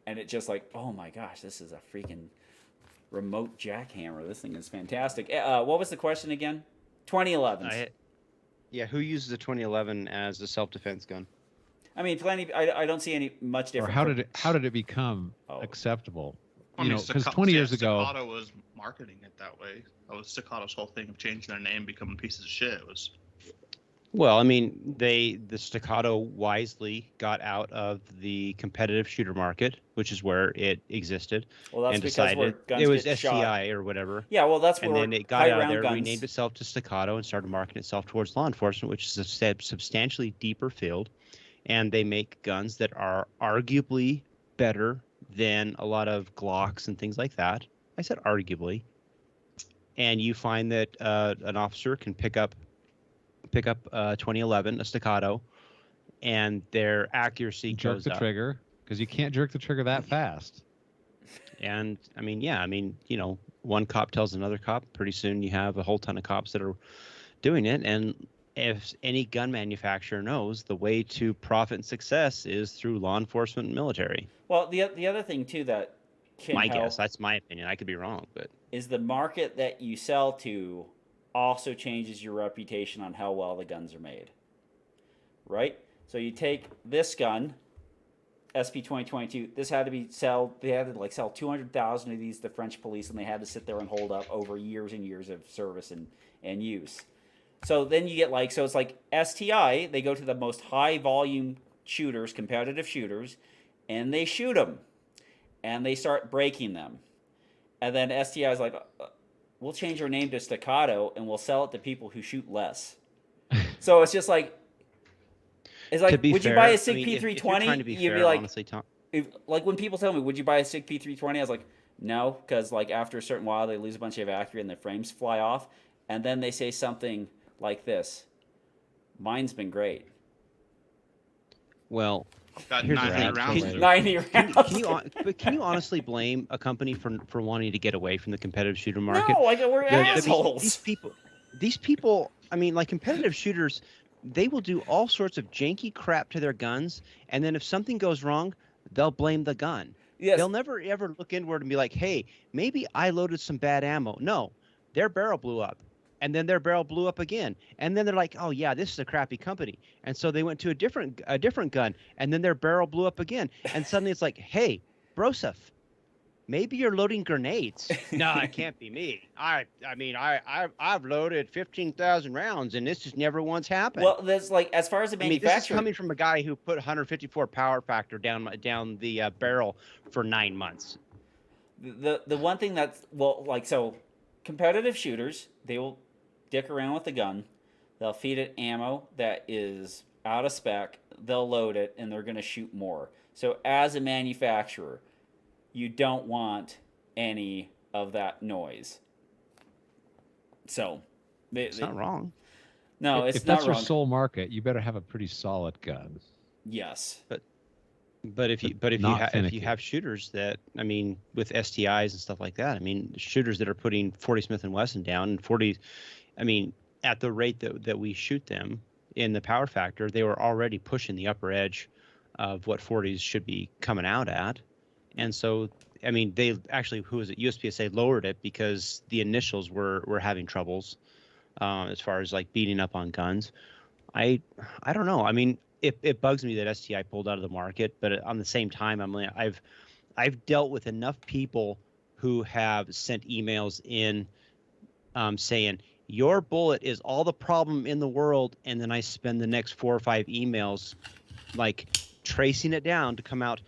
Speaker 1: and it just like, oh my gosh, this is a freaking remote jackhammer. This thing is fantastic. What was the question again? 2011.
Speaker 2: Yeah, who uses a 2011 as a self-defense gun?
Speaker 1: I mean, plenty. I don't see any much different.
Speaker 4: Or how did it become acceptable?
Speaker 3: I mean,
Speaker 4: because 20 years ago,
Speaker 3: Staccato was marketing it that way. That was Staccato's whole thing of changing their name, becoming pieces of shit. It was.
Speaker 2: Well, I mean, the Staccato wisely got out of the competitive shooter market, which is where it existed,
Speaker 1: well, that's
Speaker 2: and
Speaker 1: because
Speaker 2: decided
Speaker 1: guns
Speaker 2: it was
Speaker 1: get
Speaker 2: SCI
Speaker 1: shot.
Speaker 2: or whatever.
Speaker 1: Yeah, well, that's where
Speaker 2: and then it got out of there,
Speaker 1: guns.
Speaker 2: renamed itself to Staccato, and started marketing itself towards law enforcement, which is a substantially deeper field. And they make guns that are arguably better than a lot of Glocks and things like that. I said arguably. And you find that an officer can pick up 2011, a Staccato, and their accuracy
Speaker 4: jerk
Speaker 2: goes
Speaker 4: the
Speaker 2: up.
Speaker 4: trigger, because you can't jerk the trigger that fast.
Speaker 2: And I mean, one cop tells another cop. Pretty soon you have a whole ton of cops that are doing it. And if any gun manufacturer knows, the way to profit and success is through law enforcement and military.
Speaker 1: Well, the other thing too that can
Speaker 2: my
Speaker 1: help
Speaker 2: guess, that's my opinion. I could be wrong, but
Speaker 1: is the market that you sell to also changes your reputation on how well the guns are made. Right? So you take this gun, SP 2022. This had to be They had to sell 200,000 of these to the French police, and they had to sit there and hold up over years and years of service and use. So then you get so it's like STI, they go to the most high volume shooters, competitive shooters, and they shoot them. And they start breaking them. And then STI is like, we'll change our name to Staccato and we'll sell it to people who shoot less. So it's just like, would you buy a SIG P320? You'd be like,
Speaker 2: honestly, Tom.
Speaker 1: Like when people tell me, would you buy a SIG P320? I was like, no, because after a certain while they lose a bunch of accuracy and the frames fly off. And then they say something like this: mine's been
Speaker 2: Well,
Speaker 3: got
Speaker 2: here's
Speaker 3: 900 rounds.
Speaker 1: 90 rounds.
Speaker 2: Can you honestly blame a company for wanting to get away from the competitive shooter market?
Speaker 1: No, we're assholes.
Speaker 2: These people, I mean, like competitive shooters, they will do all sorts of janky crap to their guns, and then if something goes wrong, they'll blame the gun.
Speaker 1: Yes.
Speaker 2: They'll never ever look inward and be like, hey, maybe I loaded some bad ammo. No, their barrel blew up. And then their barrel blew up again. And then they're like, oh, yeah, this is a crappy company. And so they went to a different gun. And then their barrel blew up again. And suddenly it's like, hey, Broseph, maybe you're loading grenades. No, it can't be me. I've loaded 15,000 rounds, and this just never once happened.
Speaker 1: Well, that's as far as the manufacturer.
Speaker 2: This is coming from a guy who put 154 power factor down the barrel for 9 months.
Speaker 1: The one thing that's, so competitive shooters, they will dick around with the gun. They'll feed it ammo that is out of spec. They'll load it, and they're going to shoot more. So as a manufacturer, you don't want any of that noise. So
Speaker 2: It's not wrong.
Speaker 1: No, it's
Speaker 4: if
Speaker 1: not
Speaker 4: that's your
Speaker 1: wrong.
Speaker 4: sole market, you better have a pretty solid gun.
Speaker 1: Yes.
Speaker 2: But if you have shooters that, I mean, with STIs and stuff like that, I mean, shooters that are putting 40 Smith and Wesson down and 40, I mean, at the rate that we shoot them in the power factor, they were already pushing the upper edge of what 40s should be coming out at. And so, I mean, they actually, who was it? USPSA lowered it because the initials were having troubles as far as like beating up on guns. I don't know. I mean, it bugs me that STI pulled out of the market, but on the same time, I've dealt with enough people who have sent emails in saying your bullet is all the problem in the world, and then I spend the next 4 or 5 emails like tracing it down to come out.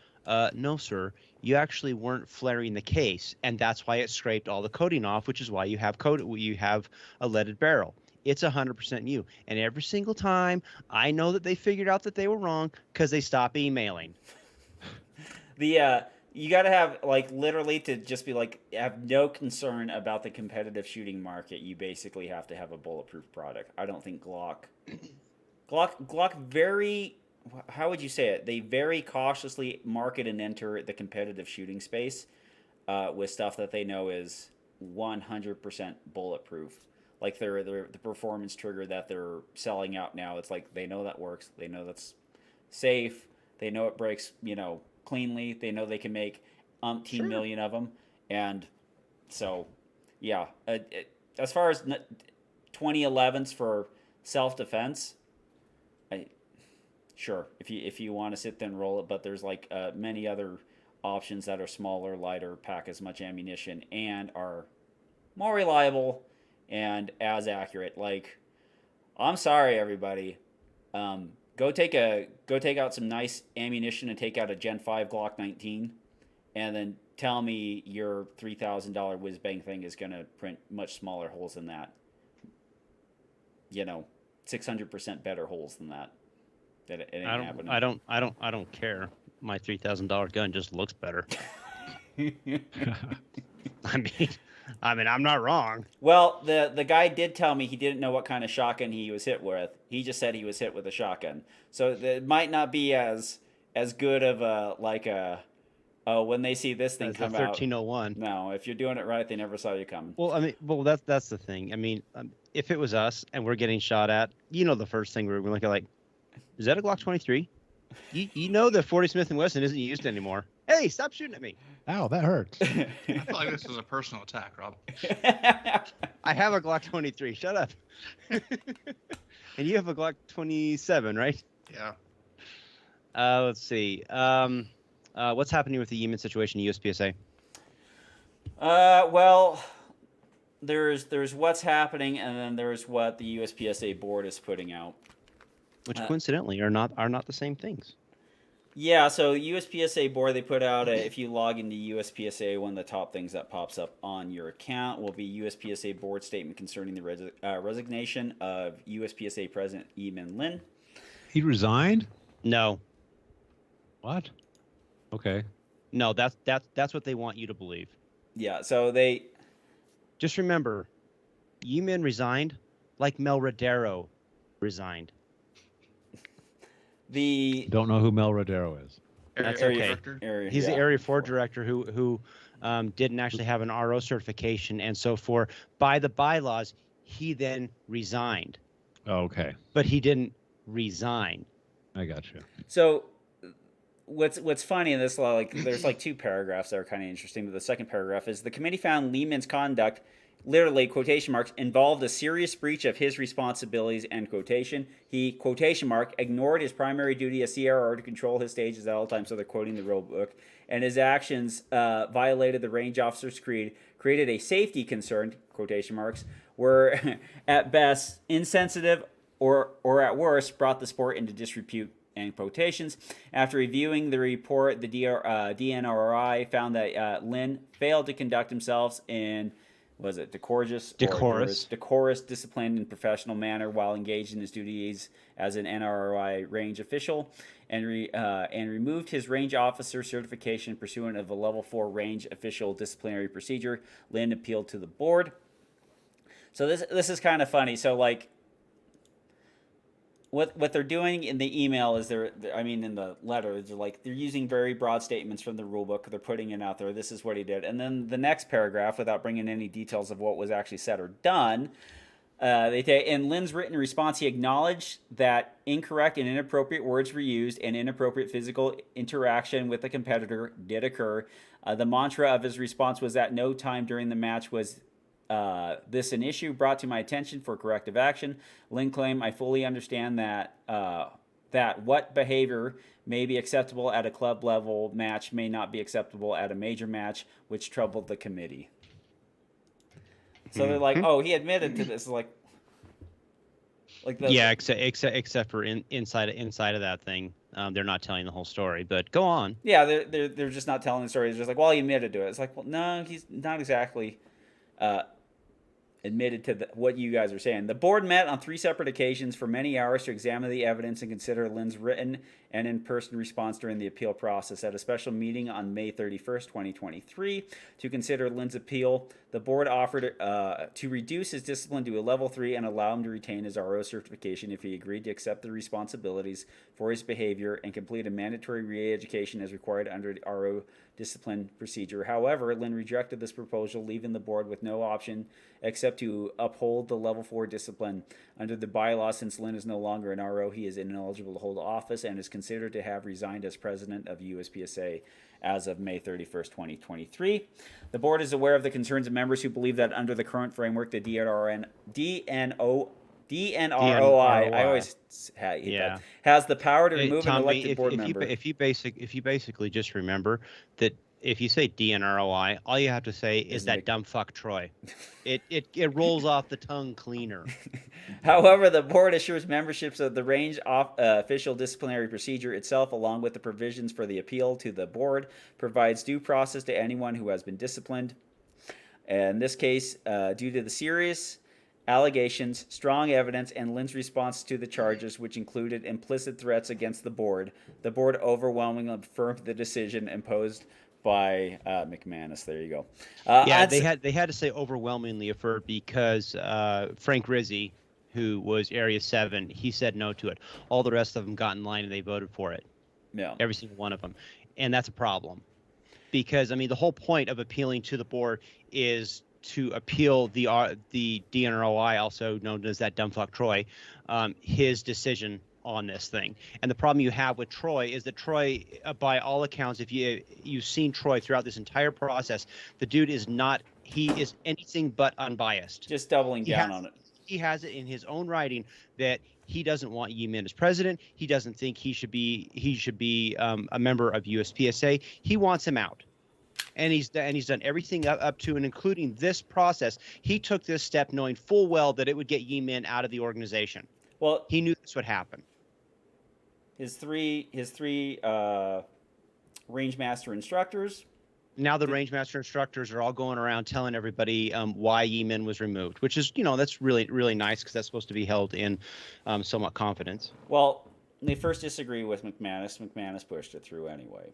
Speaker 2: No, sir, you actually weren't flaring the case, and that's why it scraped all the coating off, which is why you have a leaded barrel. It's 100% you. And every single time, I know that they figured out that they were wrong because they stopped emailing.
Speaker 1: You got to have, like, literally to just be like, have no concern about the competitive shooting market. You basically have to have a bulletproof product. I don't think Glock very, how would you say it? They very cautiously market and enter the competitive shooting space with stuff that they know is 100% bulletproof. Like the performance trigger that they're selling out now, it's like they know that works. They know that's safe. They know it breaks, cleanly. They know they can make umpteen million of them. And so, yeah. As far as 2011s for self-defense, sure, if you want to sit there and roll it, but there's like many other options that are smaller, lighter, pack as much ammunition, and are more reliable and as accurate. Like, I'm sorry, everybody. Go take out some nice ammunition and take out a Gen 5 Glock 19, and then tell me your $3,000 whiz bang thing is gonna print much smaller holes than that. 600% better holes than that. It ain't happening.
Speaker 2: I don't care. My $3,000 gun just looks better. I mean, I'm not wrong.
Speaker 1: Well, the guy did tell me he didn't know what kind of shotgun he was hit with. He just said he was hit with a shotgun. So it might not be as good of when they see this thing come out.
Speaker 2: 1301.
Speaker 1: No, if you're doing it right, they never saw you coming.
Speaker 2: Well, I mean, that's the thing. I mean, if it was us and we're getting shot at, the first thing we're looking like, is that a Glock 23? You know that 40 Smith & Wesson isn't used anymore. Hey, stop shooting at me.
Speaker 4: Ow, that hurts.
Speaker 3: I feel like this is a personal attack, Rob.
Speaker 2: I have a Glock 23. Shut up. And you have a Glock 27, right?
Speaker 3: Yeah.
Speaker 2: Let's see. What's happening with the Yemen situation, USPSA?
Speaker 1: Well, there's what's happening, and then there's what the USPSA board is putting out,
Speaker 2: which coincidentally are not the same things.
Speaker 1: Yeah, so USPSA board, they put out if you log into USPSA, one of the top things that pops up on your account will be USPSA board statement concerning the resignation of USPSA President Eamon Lin.
Speaker 4: He resigned?
Speaker 2: No.
Speaker 4: What? Okay.
Speaker 2: No, that's what they want you to believe.
Speaker 1: Yeah, so they
Speaker 2: just remember, Eamon resigned like Mel Rodero resigned.
Speaker 4: Don't know who Mel Rodero is.
Speaker 2: That's okay. He's the Area 4 director who didn't actually have an RO certification, and so by the bylaws, he then resigned.
Speaker 4: Oh, okay.
Speaker 2: But he didn't resign.
Speaker 4: I got you.
Speaker 1: So what's funny in this law, there's 2 paragraphs that are kind of interesting, but the second paragraph is the committee found Lehman's conduct, literally quotation marks, involved a serious breach of his responsibilities, end quotation. He, quotation mark, ignored his primary duty as CRO to control his stages at all times, so they're quoting the rule book, and his actions violated the range officer's creed, created a safety concern, quotation marks, were at best insensitive or at worst brought the sport into disrepute, end quotations. After reviewing the report, the DNRI found that Lin failed to conduct himself in was it decorous, disciplined in professional manner while engaged in his duties as an NROI range official, and removed his range officer certification pursuant of a level 4 range official disciplinary procedure. Lynn appealed to the board. So this is kind of funny. So like, what they're doing in the email is in the letter, they're using very broad statements from the rule book. They're putting it out there. This is what he did. And then the next paragraph, without bringing any details of what was actually said or done, in Lynn's written response, he acknowledged that incorrect and inappropriate words were used and inappropriate physical interaction with the competitor did occur. The mantra of his response was at no time during the match was this an issue brought to my attention for corrective action. Lynn claimed, I fully understand that what behavior may be acceptable at a club level match may not be acceptable at a major match, which troubled the committee. So they're like, oh, he admitted to this.
Speaker 2: Except for inside of that thing, they're not telling the whole story. But go on.
Speaker 1: Yeah, they're just not telling the story. It's just like, well, he admitted to it. It's like, well, no, he's not exactly admitted to what you guys are saying. The board met on 3 separate occasions for many hours to examine the evidence and consider Lynn's written and in-person response during the appeal process. At a special meeting on May 31st, 2023, to consider Lynn's appeal, the board offered to reduce his discipline to a level 3 and allow him to retain his RO certification if he agreed to accept the responsibilities for his behavior and complete a mandatory re-education as required under the RO discipline procedure. However, Lynn rejected this proposal, leaving the board with no option except to uphold the level 4 discipline. Under the bylaw, since Lynn is no longer an RO, he is ineligible to hold office and is considered to have resigned as president of USPSA as of May 31st, 2023. The board is aware of the concerns of members who believe that under the current framework, the DNROI, I always hate that, has the power to remove an elected board member.
Speaker 2: If you basically just remember that if you say DNROI, all you have to say is that dumb fuck Troy. It rolls off the tongue cleaner.
Speaker 1: However, the board assures memberships of the range official disciplinary procedure itself, along with the provisions for the appeal to the board, provides due process to anyone who has been disciplined. In this case, due to the serious allegations, strong evidence, and Lynn's response to the charges, which included implicit threats against the board overwhelmingly affirmed the decision imposed by McManus. There you go.
Speaker 2: They had to say overwhelmingly affirmed because Frank Rizzi, who was Area 7, he said no to it. All the rest of them got in line and they voted for it.
Speaker 1: Yeah.
Speaker 2: Every single one of them. And that's a problem. Because, I mean, the whole point of appealing to the board is to appeal the DNROI, also known as that dumb fuck Troy, his decision on this thing. And the problem you have with Troy is that Troy, by all accounts, if you've seen Troy throughout this entire process, the dude is anything but unbiased.
Speaker 1: Just doubling down on it.
Speaker 2: He has it in his own writing that he doesn't want Yi Min as president. He doesn't think he should be a member of USPSA. He wants him out. And he's done everything up to and including this process. He took this step knowing full well that it would get Yi Min out of the organization.
Speaker 1: Well,
Speaker 2: he knew this would happen.
Speaker 1: His three range master instructors.
Speaker 2: Now the range master instructors are all going around telling everybody why Yi Min was removed, which is, that's really, really nice because that's supposed to be held in somewhat confidence.
Speaker 1: Well, they first disagree with McManus. McManus pushed it through anyway.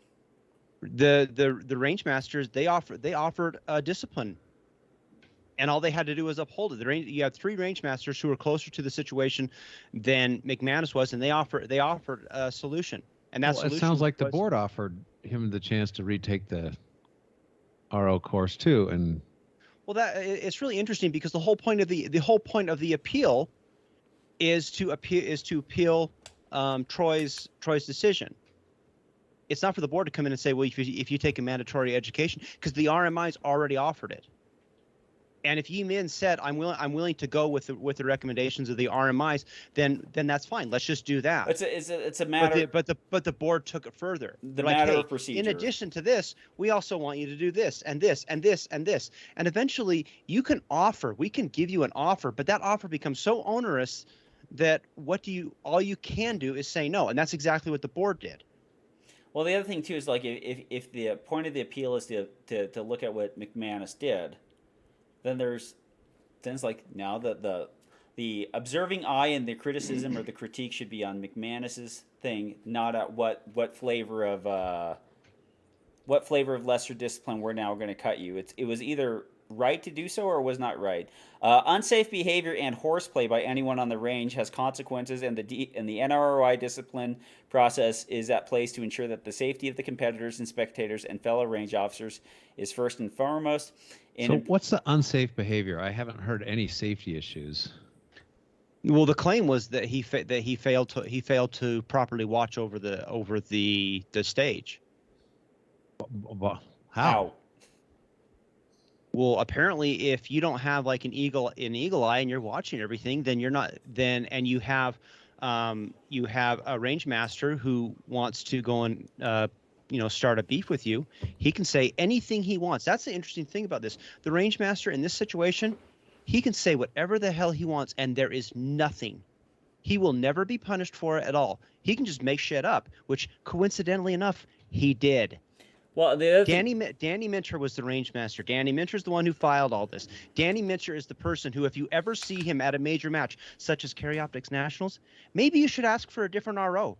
Speaker 2: The range masters, they offered discipline, and all they had to do was uphold it. You have 3 range masters who were closer to the situation than McManus was, and they offered a solution. And that solution,
Speaker 4: it sounds like the board offered him the chance to retake the RO course too. And
Speaker 2: well, it's really interesting because the whole point of the appeal is to appeal Troy's decision. It's not for the board to come in and say, well, if you take a mandatory education, because the RMI's already offered it. And if Yi Min said, I'm willing to go with the recommendations of the RMIs, then that's fine. Let's just do that.
Speaker 1: It's a matter.
Speaker 2: But the board took it further.
Speaker 1: The matter of procedure.
Speaker 2: In addition to this, we also want you to do this and this and this and this. And eventually, we can give you an offer, but that offer becomes so onerous that all you can do is say no. And that's exactly what the board did.
Speaker 1: Well, the other thing too is like if the point of the appeal is to look at what McManus did, then there's things like now that the observing eye and the criticism or the critique should be on McManus's thing, not at what flavor of lesser discipline we're now going to cut you. It was either right to do so or was not right. Unsafe behavior and horseplay by anyone on the range has consequences, and the NROI discipline process is at place to ensure that the safety of the competitors and spectators and fellow range officers is first and foremost.
Speaker 4: So what's the unsafe behavior? I haven't heard any safety issues.
Speaker 2: Well, the claim was that he failed to properly watch over the stage.
Speaker 4: How?
Speaker 2: Well, apparently, if you don't have like an eagle eye and you're watching everything, then you're not and you have a range master who wants to go and start a beef with you. He can say anything he wants. That's the interesting thing about this. The range master in this situation, he can say whatever the hell he wants, and there is nothing. He will never be punished for it at all. He can just make shit up, which coincidentally enough, he did.
Speaker 1: Well, the other
Speaker 2: Danny Minter was the range master. Danny Minter is the one who filed all this. Danny Minter is the person who, if you ever see him at a major match, such as Carry Optics Nationals, maybe you should ask for a different RO.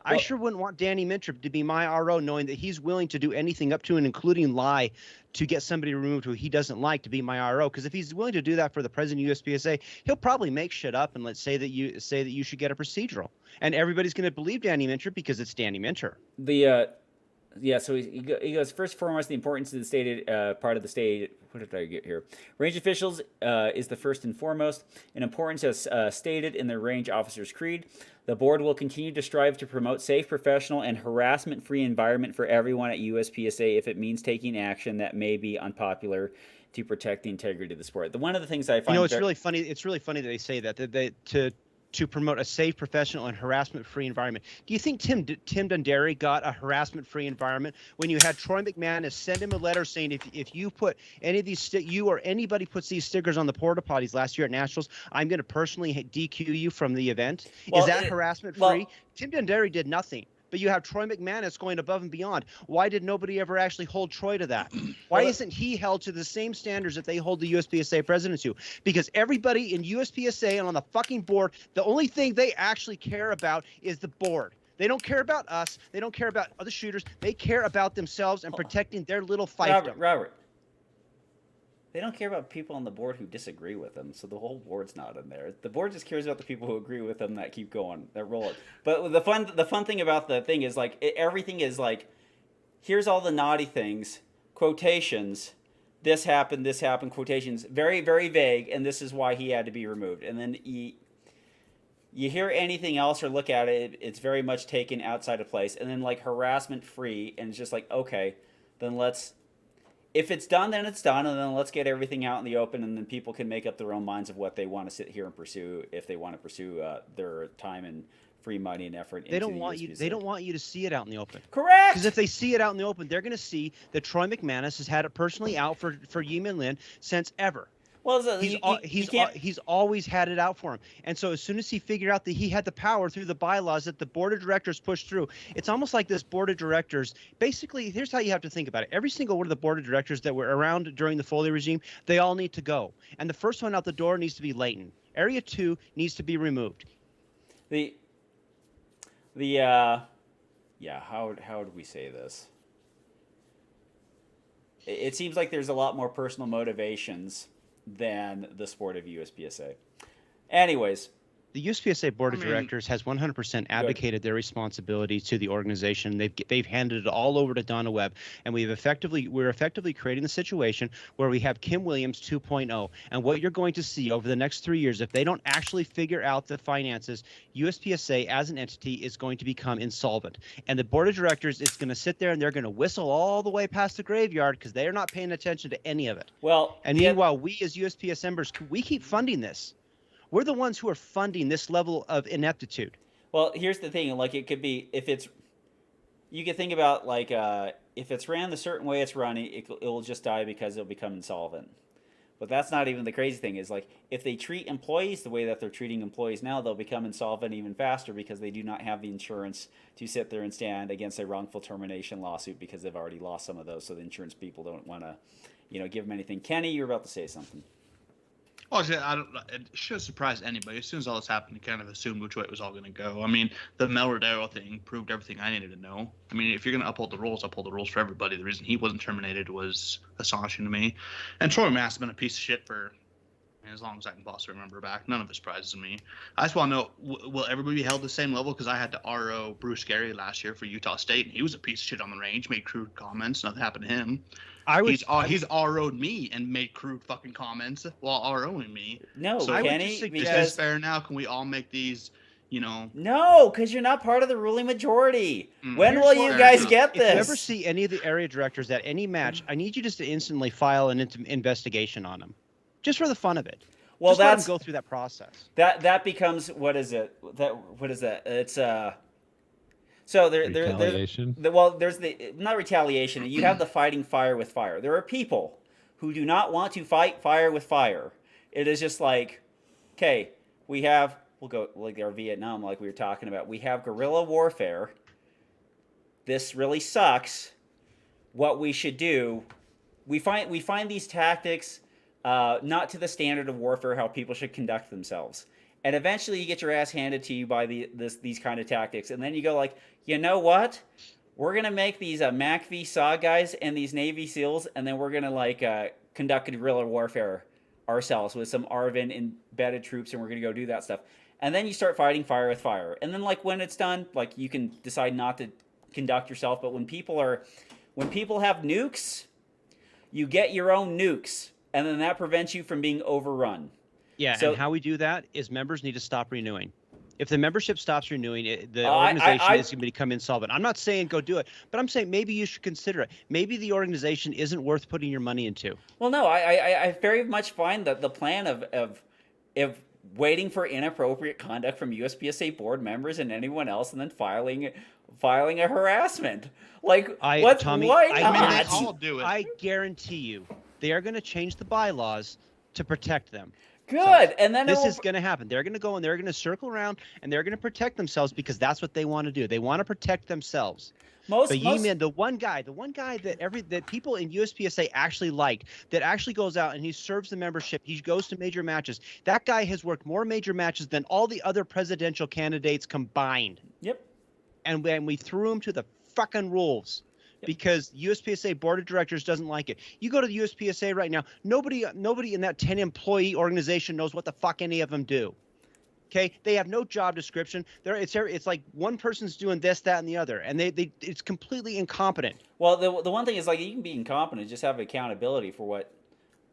Speaker 2: I sure wouldn't want Danny Minter to be my RO, knowing that he's willing to do anything up to and including lie to get somebody removed who he doesn't like to be my RO. Because if he's willing to do that for the president of USPSA, he'll probably make shit up and let's say that you should get a procedural, and everybody's going to believe Danny Minter because it's Danny Minter.
Speaker 1: So he goes, first and foremost, the importance of the stated part of the state. What did I get here? Range officials is the first and foremost. An importance as stated in the range officer's creed. The board will continue to strive to promote safe, professional, and harassment-free environment for everyone at USPSA if it means taking action that may be unpopular to protect the integrity of the sport. One of the things I find,
Speaker 2: it's really funny. It's really funny that they say that to promote a safe, professional, and harassment-free environment. Do you think Tim Dundary got a harassment-free environment when you had Troy McManus send him a letter saying if you put any of these you or anybody puts these stickers on the porta potties last year at Nationals, I'm going to personally DQ you from the event? Is that harassment-free? Tim Dundary did nothing. But you have Troy McManus going above and beyond. Why did nobody ever actually hold Troy to that? Why isn't he held to the same standards that they hold the USPSA president to? Because everybody in USPSA and on the fucking board, the only thing they actually care about is the board. They don't care about us. They don't care about other shooters. They care about themselves and protecting their little fiefdom.
Speaker 1: Robert. They don't care about people on the board who disagree with them, so the whole board's not in there. The board just cares about the people who agree with them that keep going, that roll it. But the fun thing about the thing is everything is here's all the naughty things, quotations, this happened, quotations, very, very vague, and this is why he had to be removed. And then you hear anything else or look at it, it's very much taken outside of place. And then harassment free, and it's just okay, then if it's done, then it's done, and then let's get everything out in the open, and then people can make up their own minds of what they want to sit here and pursue if they want to pursue their time and free money and effort.
Speaker 2: They don't want you. They don't want you to see it out in the open.
Speaker 1: Correct.
Speaker 2: Because if they see it out in the open, they're going to see that Troy McManus has had it personally out for Yimin Lin since ever.
Speaker 1: Well,
Speaker 2: he's always had it out for him. And so as soon as he figured out that he had the power through the bylaws that the board of directors pushed through, it's almost like this board of directors, basically, here's how you have to think about it. Every single one of the board of directors that were around during the Foley regime, they all need to go. And the first one out the door needs to be Leighton. Area 2 needs to be removed.
Speaker 1: How would we say this? It seems like there's a lot more personal motivations than the sport of USPSA. Anyways,
Speaker 2: the USPSA board of directors has 100% abdicated their responsibility to the organization. They've handed it all over to Donna Webb, and we're effectively creating the situation where we have Kim Williams 2.0. And what you're going to see over the next 3 years, if they don't actually figure out the finances, USPSA as an entity is going to become insolvent. And the board of directors is going to sit there and they're going to whistle all the way past the graveyard because they are not paying attention to any of it. And meanwhile, we as USPS members, we keep funding this. We're the ones who are funding this level of ineptitude.
Speaker 1: Well, here's the thing. It could be, you could think about, if it's ran the certain way it's running, it'll just die because it'll become insolvent. But that's not even the crazy thing. Is if they treat employees the way that they're treating employees now, they'll become insolvent even faster because they do not have the insurance to sit there and stand against a wrongful termination lawsuit because they've already lost some of those. So the insurance people don't want to, give him anything. Kenny, you're about to say something.
Speaker 3: Well, it should surprise anybody. As soon as all this happened, you kind of assumed which way it was all going to go. I mean, the Mel Rodero thing proved everything I needed to know. I mean, if you're going to uphold the rules for everybody. The reason he wasn't terminated was astonishing to me. And Troy Mass has been a piece of shit for as long as I can possibly remember back. None of it surprises me. I just want to know, will everybody be held the same level? Because I had to RO Bruce Gary last year for Utah State, and he was a piece of shit on the range, made crude comments. Nothing happened to him. He's RO'd me and made crude fucking comments while ROing me.
Speaker 1: No,
Speaker 3: so
Speaker 1: Kenny,
Speaker 3: is this fair now? Can we all make these,
Speaker 1: No, because you're not part of the ruling majority. When will you guys get this?
Speaker 2: If you ever see any of the area directors at any match, I need you just to instantly file an investigation on them, just for the fun of it.
Speaker 1: Well,
Speaker 2: just let them go through that process.
Speaker 1: That becomes, what is it? What is that? It's So
Speaker 4: retaliation.
Speaker 1: There's the not retaliation. You have the fighting fire with fire. There are people who do not want to fight fire with fire. It is just like, okay, we'll go like our Vietnam, like we were talking about. We have guerrilla warfare. This really sucks. What we should do, we find these tactics not to the standard of warfare, how people should conduct themselves. And eventually you get your ass handed to you by these kind of tactics. And then you go like, you know what? We're going to make these MACV SAW guys and these Navy SEALs, and then we're going to conduct guerrilla warfare ourselves with some ARVN embedded troops, and we're going to go do that stuff. And then you start fighting fire with fire. And then when it's done, you can decide not to conduct yourself. But when people have nukes, you get your own nukes. And then that prevents you from being overrun.
Speaker 2: Yeah, and how we do that is members need to stop renewing. If the membership stops renewing, the organization is going to become insolvent. I'm not saying go do it, but I'm saying maybe you should consider it. Maybe the organization isn't worth putting your money into.
Speaker 1: Well, no, I very much find that the plan of waiting for inappropriate conduct from USPSA board members and anyone else, and then filing a harassment.
Speaker 2: Tommy,
Speaker 1: why not?
Speaker 3: I mean, they all do it.
Speaker 2: I guarantee you, they are going to change the bylaws to protect them.
Speaker 1: Good, so, and then
Speaker 2: this is going to happen. They're going to go and they're going to circle around and they're going to protect themselves because that's what they want to do. They want to protect themselves. The one guy that people in USPSA actually liked, that actually goes out and he serves the membership. He goes to major matches. That guy has worked more major matches than all the other presidential candidates combined.
Speaker 1: Yep.
Speaker 2: And when we threw him to the fucking wolves. Because USPSA board of directors doesn't like it. You go to the USPSA right now, nobody in that 10-employee organization knows what the fuck any of them do. Okay, they have no job description. It's like one person's doing this, that, and the other, and it's completely incompetent.
Speaker 1: Well, the one thing is you can be incompetent, just have accountability for what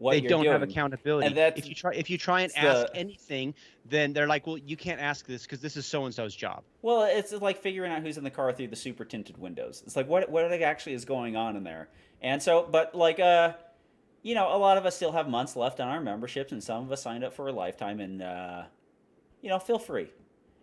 Speaker 2: they
Speaker 1: you're
Speaker 2: don't
Speaker 1: doing.
Speaker 2: Have accountability.
Speaker 1: And
Speaker 2: if you try and ask anything, then they're like, well, you can't ask this because this is so and so's job.
Speaker 1: Well, it's like figuring out who's in the car through the super tinted windows. It's like what actually is going on in there. And so, but a lot of us still have months left on our memberships, and some of us signed up for a lifetime. And feel free.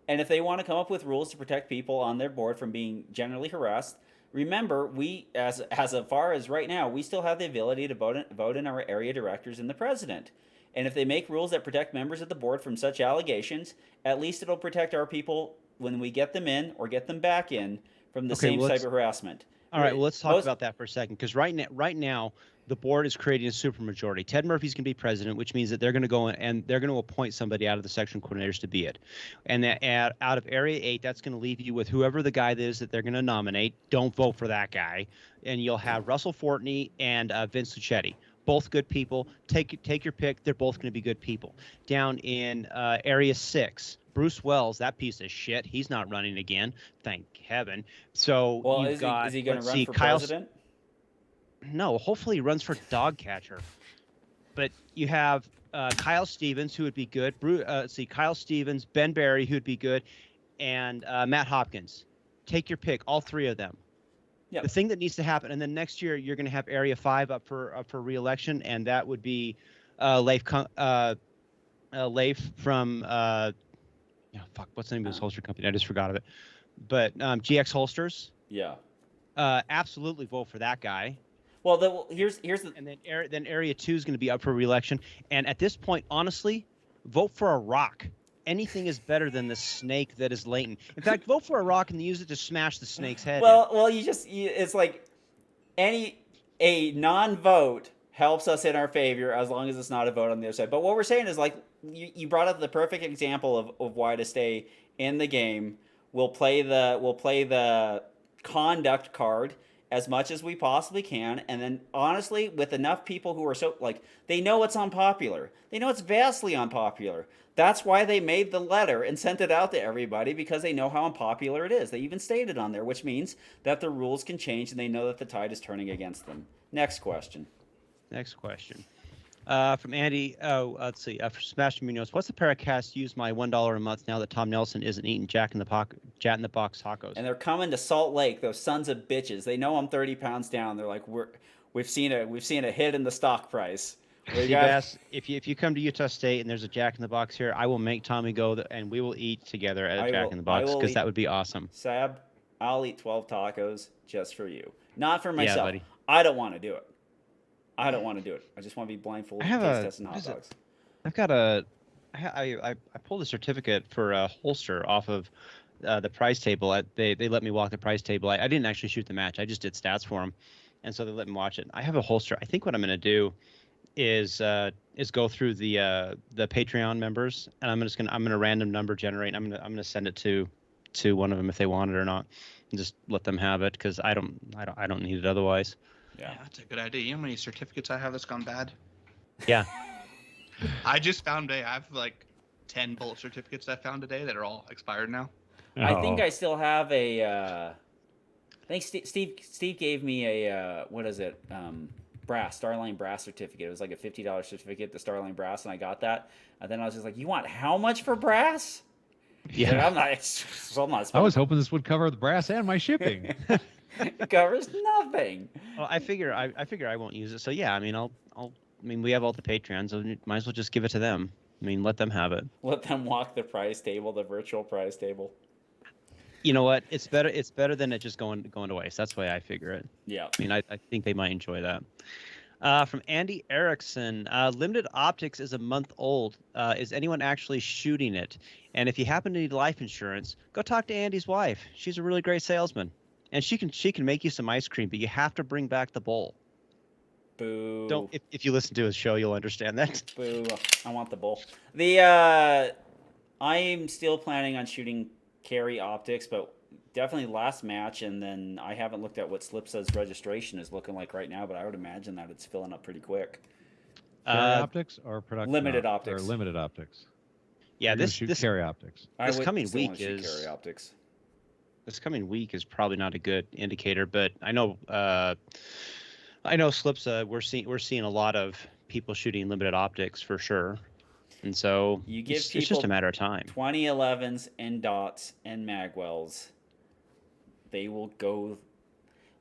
Speaker 1: And if they want to come up with rules to protect people on their board from being generally harassed. Remember, we, as far as right now, we still have the ability to vote in our area directors and the president. And if they make rules that protect members of the board from such allegations, at least it'll protect our people when we get them in or get them back in from the same type of harassment.
Speaker 2: All right, well, let's talk about that for a second, because right now, the board is creating a supermajority. Ted Murphy's going to be president, which means that they're going to go in and they're going to appoint somebody out of the section coordinators to be it. And out of Area 8, that's going to leave you with whoever the guy is that they're going to nominate. Don't vote for that guy. And you'll have Russell Fortney and Vince Luchetti. Both good people. Take your pick. They're both going to be good people. Down in Area 6, Bruce Wells, that piece of shit, he's not running again. Thank heaven. So
Speaker 1: is he going to run for president?
Speaker 2: No, hopefully he runs for dog catcher. But you have Kyle Stevens, who would be good. Kyle Stevens, Ben Barry, who would be good, and Matt Hopkins. Take your pick, all three of them. Yep. The thing that needs to happen, and then next year you're going to have Area 5 up for re-election, and that would be Leif from what's the name of his holster company? I just forgot of it. But GX Holsters.
Speaker 1: Yeah.
Speaker 2: Absolutely vote for that guy.
Speaker 1: Well, here's the
Speaker 2: and then Area 2 is going to be up for re-election, and at this point, honestly, vote for a rock. Anything is better than the snake that is latent. In fact, vote for a rock and use it to smash the snake's head.
Speaker 1: Well, it's like a non-vote helps us in our favor as long as it's not a vote on the other side. But what we're saying is, like, you brought up the perfect example of why to stay in the game. We'll play the conduct card as much as we possibly can, and then honestly, with enough people who are so, like, they know it's unpopular. They know it's vastly unpopular. That's why they made the letter and sent it out to everybody, because they know how unpopular it is. They even stated on there, which means that the rules can change and they know that the tide is turning against them. Next question.
Speaker 2: From Andy. Let's see. For Sebastian Munoz, what's the PARAcast use my $1 a month now that Tom Nelson isn't eating Jack in the Box tacos?
Speaker 1: And they're coming to Salt Lake, those sons of bitches. They know I'm 30 pounds down. They're like, we've seen a hit in the stock price.
Speaker 2: Bass, if you come to Utah State and there's a Jack in the Box here, I will make Tommy go and we will eat together at a Jack in the Box, because that would be awesome.
Speaker 1: Sab, I'll eat 12 tacos just for you, not for myself.
Speaker 2: Yeah, buddy.
Speaker 1: I don't want to do it. I just want to be blindfolded taste testing hot dogs.
Speaker 2: I pulled a certificate for a holster off of the prize table. They let me walk the prize table. I didn't actually shoot the match. I just did stats for them, and so they let me watch it. I have a holster. I think what I'm going to do is go through the Patreon members, and I'm gonna random number generate. I'm gonna send it to one of them if they want it or not, and just let them have it, because I don't need it otherwise.
Speaker 3: Yeah, that's a good idea. You know how many certificates I have that's gone bad?
Speaker 2: Yeah.
Speaker 3: I just found I have like 10 bullet certificates I found today that are all expired now.
Speaker 1: I think I still have a. I think Steve gave me a what is it? Starline Brass certificate. It was like a $50 certificate to Starline Brass, and I got that. And then I was just like, "You want how much for brass?"
Speaker 2: Yeah,
Speaker 1: like, I'm not.
Speaker 4: I was hoping this would cover the brass and my shipping.
Speaker 1: It covers nothing.
Speaker 2: Well, I figure I won't use it. So yeah, I mean, we have all the Patreons, so might as well just give it to them. I mean, let them have it.
Speaker 1: Let them walk the prize table, the virtual prize table.
Speaker 2: You know what? It's better than it just going to waste. That's the way I figure it.
Speaker 1: Yeah.
Speaker 2: I mean, I think they might enjoy that. From Andy Erickson, limited optics is a month old. Is anyone actually shooting it? And if you happen to need life insurance, go talk to Andy's wife. She's a really great salesman, and she can make you some ice cream, but you have to bring back the bowl.
Speaker 1: Boo.
Speaker 2: Don't. If you listen to his show, you'll understand that.
Speaker 1: Boo. I want the bowl. I'm still planning on shooting carry optics, but definitely last match, and then I haven't looked at what Slipsa's registration is looking like right now, but I would imagine that it's filling up pretty quick.
Speaker 4: Carry optics or production?
Speaker 1: Limited optics.
Speaker 4: Or limited optics.
Speaker 2: Yeah, this
Speaker 4: carry optics.
Speaker 2: This coming week
Speaker 1: is carry optics.
Speaker 2: This coming week is probably not a good indicator, but I know Slipsa, we're seeing a lot of people shooting limited optics for sure. And so it's just a matter of time.
Speaker 1: 2011s and dots and magwells, they will go.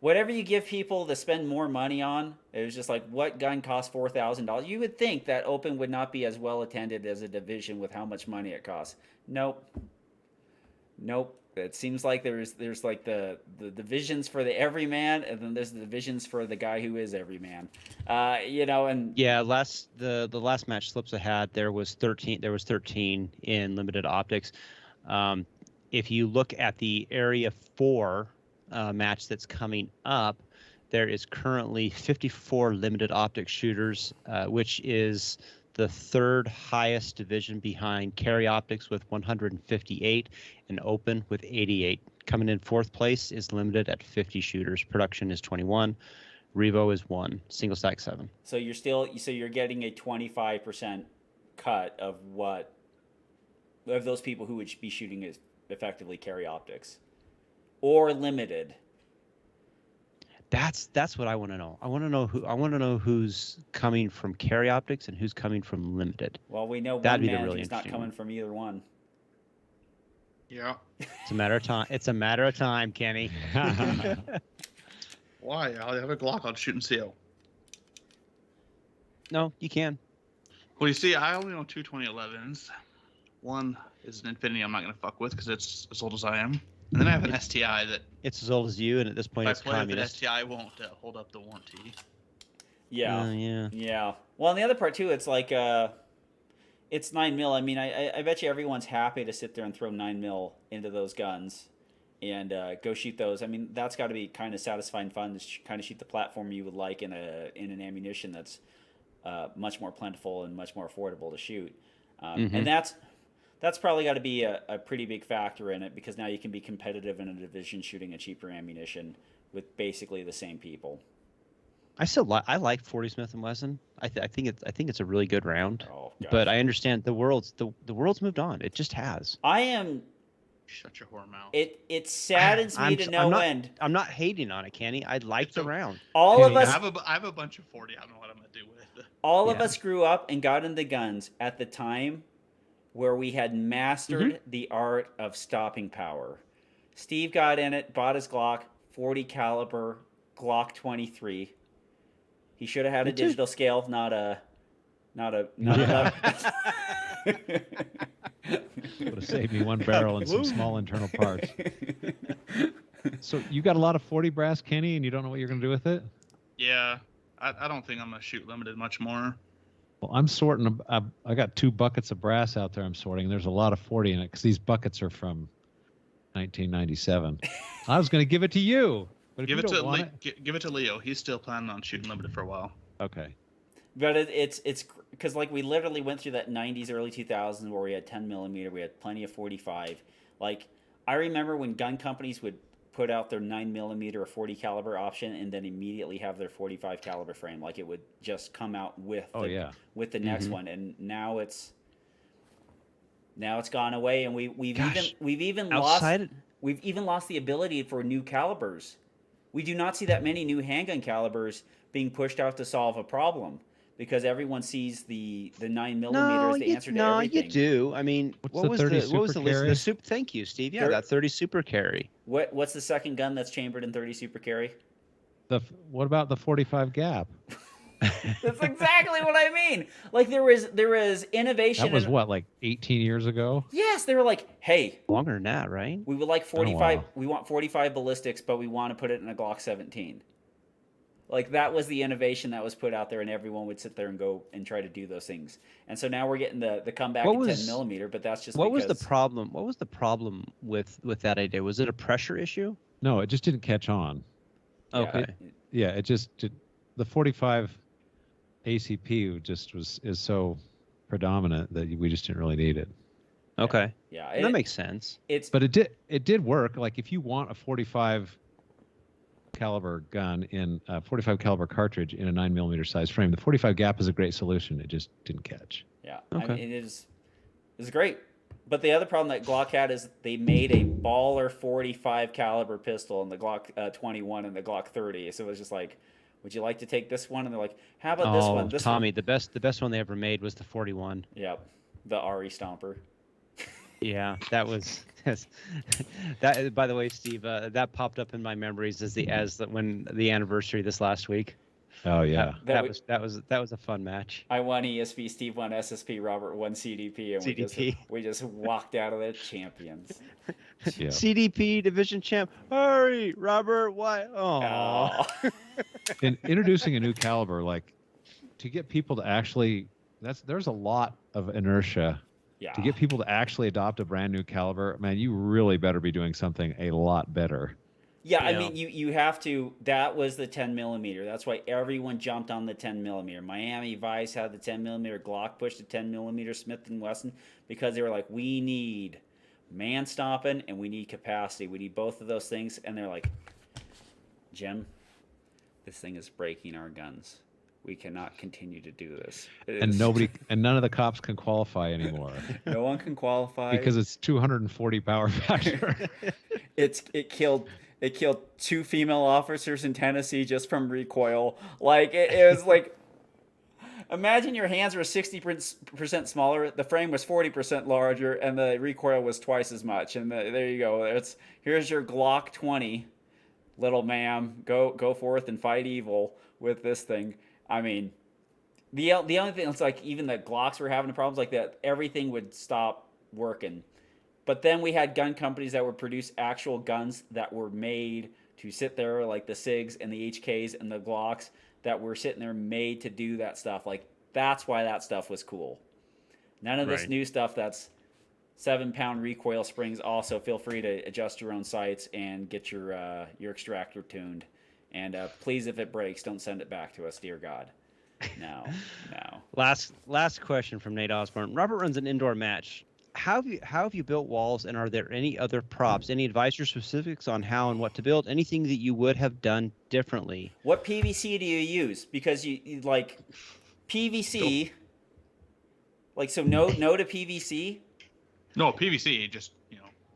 Speaker 1: Whatever you give people to spend more money on, it was just like, what gun costs $4,000? You would think that Open would not be as well attended as a division with how much money it costs. Nope. It seems like there's like the divisions for the everyman, and then there's the divisions for the guy who is everyman. And
Speaker 2: yeah, the last match Slipsa had, there was 13 in limited optics. If you look at the Area 4 match that's coming up, there is currently 54 limited optic shooters, which is the third highest division behind carry optics with 158 and open with 88. Coming in fourth place is limited at 50 shooters. Production is 21. Revo is 1. Single stack 7.
Speaker 1: So you're getting a 25% cut of those people who would be shooting as effectively carry optics or limited.
Speaker 2: That's what I want to know. I want to know who's coming from carry optics and who's coming from limited.
Speaker 1: Well, we know
Speaker 2: that'd
Speaker 1: one
Speaker 2: be the
Speaker 1: man
Speaker 2: really
Speaker 1: who's not coming
Speaker 2: one.
Speaker 1: from either one.
Speaker 3: Yeah.
Speaker 2: It's a matter of time. It's a matter of time, Kenny.
Speaker 3: Why? I'll have a Glock. I'll shoot and seal.
Speaker 2: No, you can.
Speaker 3: Well, you see, I only own two 2011s. One is an Infinity I'm not going to fuck with because it's as old as I am. And then I have an STI that...
Speaker 2: It's as old as you, and at this point,
Speaker 3: if
Speaker 2: it's
Speaker 3: I play
Speaker 2: communist.
Speaker 3: with an STI won't hold up the warranty.
Speaker 1: Yeah.
Speaker 2: Yeah.
Speaker 1: Well, and the other part, too, it's like... it's 9mm. I mean, I bet you everyone's happy to sit there and throw 9mm into those guns. and go shoot those. I mean, that's got to be kind of satisfying fun to kind of shoot the platform you would like in an ammunition that's much more plentiful and much more affordable to shoot. And that's probably got to be a pretty big factor in it, because now you can be competitive in a division shooting a cheaper ammunition with basically the same people.
Speaker 2: I like 40 Smith and Wesson. I think it's a really good round.
Speaker 1: Oh, gosh.
Speaker 2: But I understand the world's moved on. It just has.
Speaker 1: I am.
Speaker 3: Shut your whore mouth.
Speaker 1: It saddens me to no end.
Speaker 2: I'm not hating on it, Kenny. I like the round.
Speaker 1: All of us.
Speaker 3: I have a bunch of 40. I don't know what I'm gonna do with it.
Speaker 1: All of us grew up and got into guns at the time where we had mastered the art of stopping power. Steve got in it, bought his Glock 40 caliber Glock 23. He should have had a digital scale, not a.
Speaker 4: Would have saved me one barrel and some small internal parts. So you got a lot of 40 brass, Kenny, and you don't know what you're going to do with it?
Speaker 3: Yeah, I don't think I'm gonna shoot limited much more.
Speaker 4: Well, I'm sorting. I got 2 buckets of brass out there. I'm sorting. There's a lot of 40 in it because these buckets are from 1997. I was going to give it to you, but if
Speaker 3: Give
Speaker 4: you
Speaker 3: it
Speaker 4: don't
Speaker 3: to
Speaker 4: want it,
Speaker 3: give it to Leo. He's still planning on shooting limited for a while.
Speaker 4: okay.
Speaker 1: But it's because like we literally went through that 90s, early 2000s where we had 10 millimeter, we had plenty of 45. Like I remember when gun companies would put out their 9 millimeter or 40 caliber option and then immediately have their 45 caliber frame. Like it would just come out with with the next one, and now it's gone away, and we've even lost the ability for new calibers. We do not see that many new handgun calibers being pushed out to solve a problem, because everyone sees the 9 millimeter as the answer to everything.
Speaker 2: No, you do. I mean, what was the list? The super? Thank you, Steve. Yeah, that 30 super carry.
Speaker 1: What's the second gun that's chambered in 30 super carry?
Speaker 4: What about the 45 gap?
Speaker 1: That's exactly what I mean. Like there was innovation.
Speaker 4: That was what, like 18 years ago?
Speaker 1: Yes, they were like, hey,
Speaker 2: longer than that, right?
Speaker 1: We would like 45. We want 45 ballistics, but we want to put it in a Glock 17. Like that was the innovation that was put out there, and everyone would sit there and go and try to do those things. And so now we're getting the comeback at 10 millimeter, but that's just
Speaker 2: what was the problem? What was the problem with that idea? Was it a pressure issue?
Speaker 4: No, it just didn't catch on.
Speaker 2: Okay.
Speaker 4: The 45 ACP is so predominant that we just didn't really need it.
Speaker 2: Okay.
Speaker 1: Yeah,
Speaker 2: that makes sense.
Speaker 4: But it did work. Like if you want a 45 caliber gun in a 45 caliber cartridge in a 9 millimeter size frame, the 45 gap is a great solution. It just didn't catch.
Speaker 1: Yeah. Okay. I mean, it is great. But the other problem that Glock had is they made a baller 45 caliber pistol in the Glock 21 and the Glock 30. So it was just like, would you like to take this one? And they're like, how about this one?
Speaker 2: Tommy, the best one they ever made was the 41.
Speaker 1: Yep. The RE Stomper.
Speaker 2: Yeah, that was that. By the way, Steve, that popped up in my memories when the anniversary this last week.
Speaker 4: Oh yeah,
Speaker 2: that was a fun match.
Speaker 1: I won ESP, Steve won SSP, Robert won CDP, and we just walked out of there champions.
Speaker 2: Yeah. CDP division champ. Hurry, Robert! Why? Oh.
Speaker 4: In introducing a new caliber, like to get people to actually, there's a lot of inertia.
Speaker 1: Yeah.
Speaker 4: To get people to actually adopt a brand new caliber, man, you really better be doing something a lot better.
Speaker 1: Yeah, I mean, you have to. That was the 10 millimeter. That's why everyone jumped on the 10 millimeter. Miami Vice had the 10 millimeter. Glock pushed the 10 millimeter. Smith and Wesson, because they were like, we need man stopping and we need capacity. We need both of those things. And they're like, Jim, this thing is breaking our guns. We cannot continue to do this.
Speaker 4: And none of the cops can qualify anymore.
Speaker 1: No one can qualify
Speaker 4: because it's 240 power factor.
Speaker 1: It killed 2 female officers in Tennessee just from recoil. Like it was like, imagine your hands were 60% smaller, the frame was 40% larger, and the recoil was twice as much. And there you go. Here's your Glock 20, little ma'am. Go forth and fight evil with this thing. I mean, the only thing is like even the Glocks were having problems like that. Everything would stop working. But then we had gun companies that would produce actual guns that were made to sit there, like the SIGs and the HKs and the Glocks that were sitting there made to do that stuff. Like that's why that stuff was cool. None of this new stuff that's 7-pound recoil springs. Also, feel free to adjust your own sights and get your extractor tuned. And please, if it breaks, don't send it back to us, dear God. No.
Speaker 2: Last question from Nate Osborne. Robert runs an indoor match. How have you built walls, and are there any other props? Any advice or specifics on how and what to build? Anything that you would have done differently?
Speaker 1: What PVC do you use? Because you like PVC. Like, so no to PVC.
Speaker 3: No, PVC just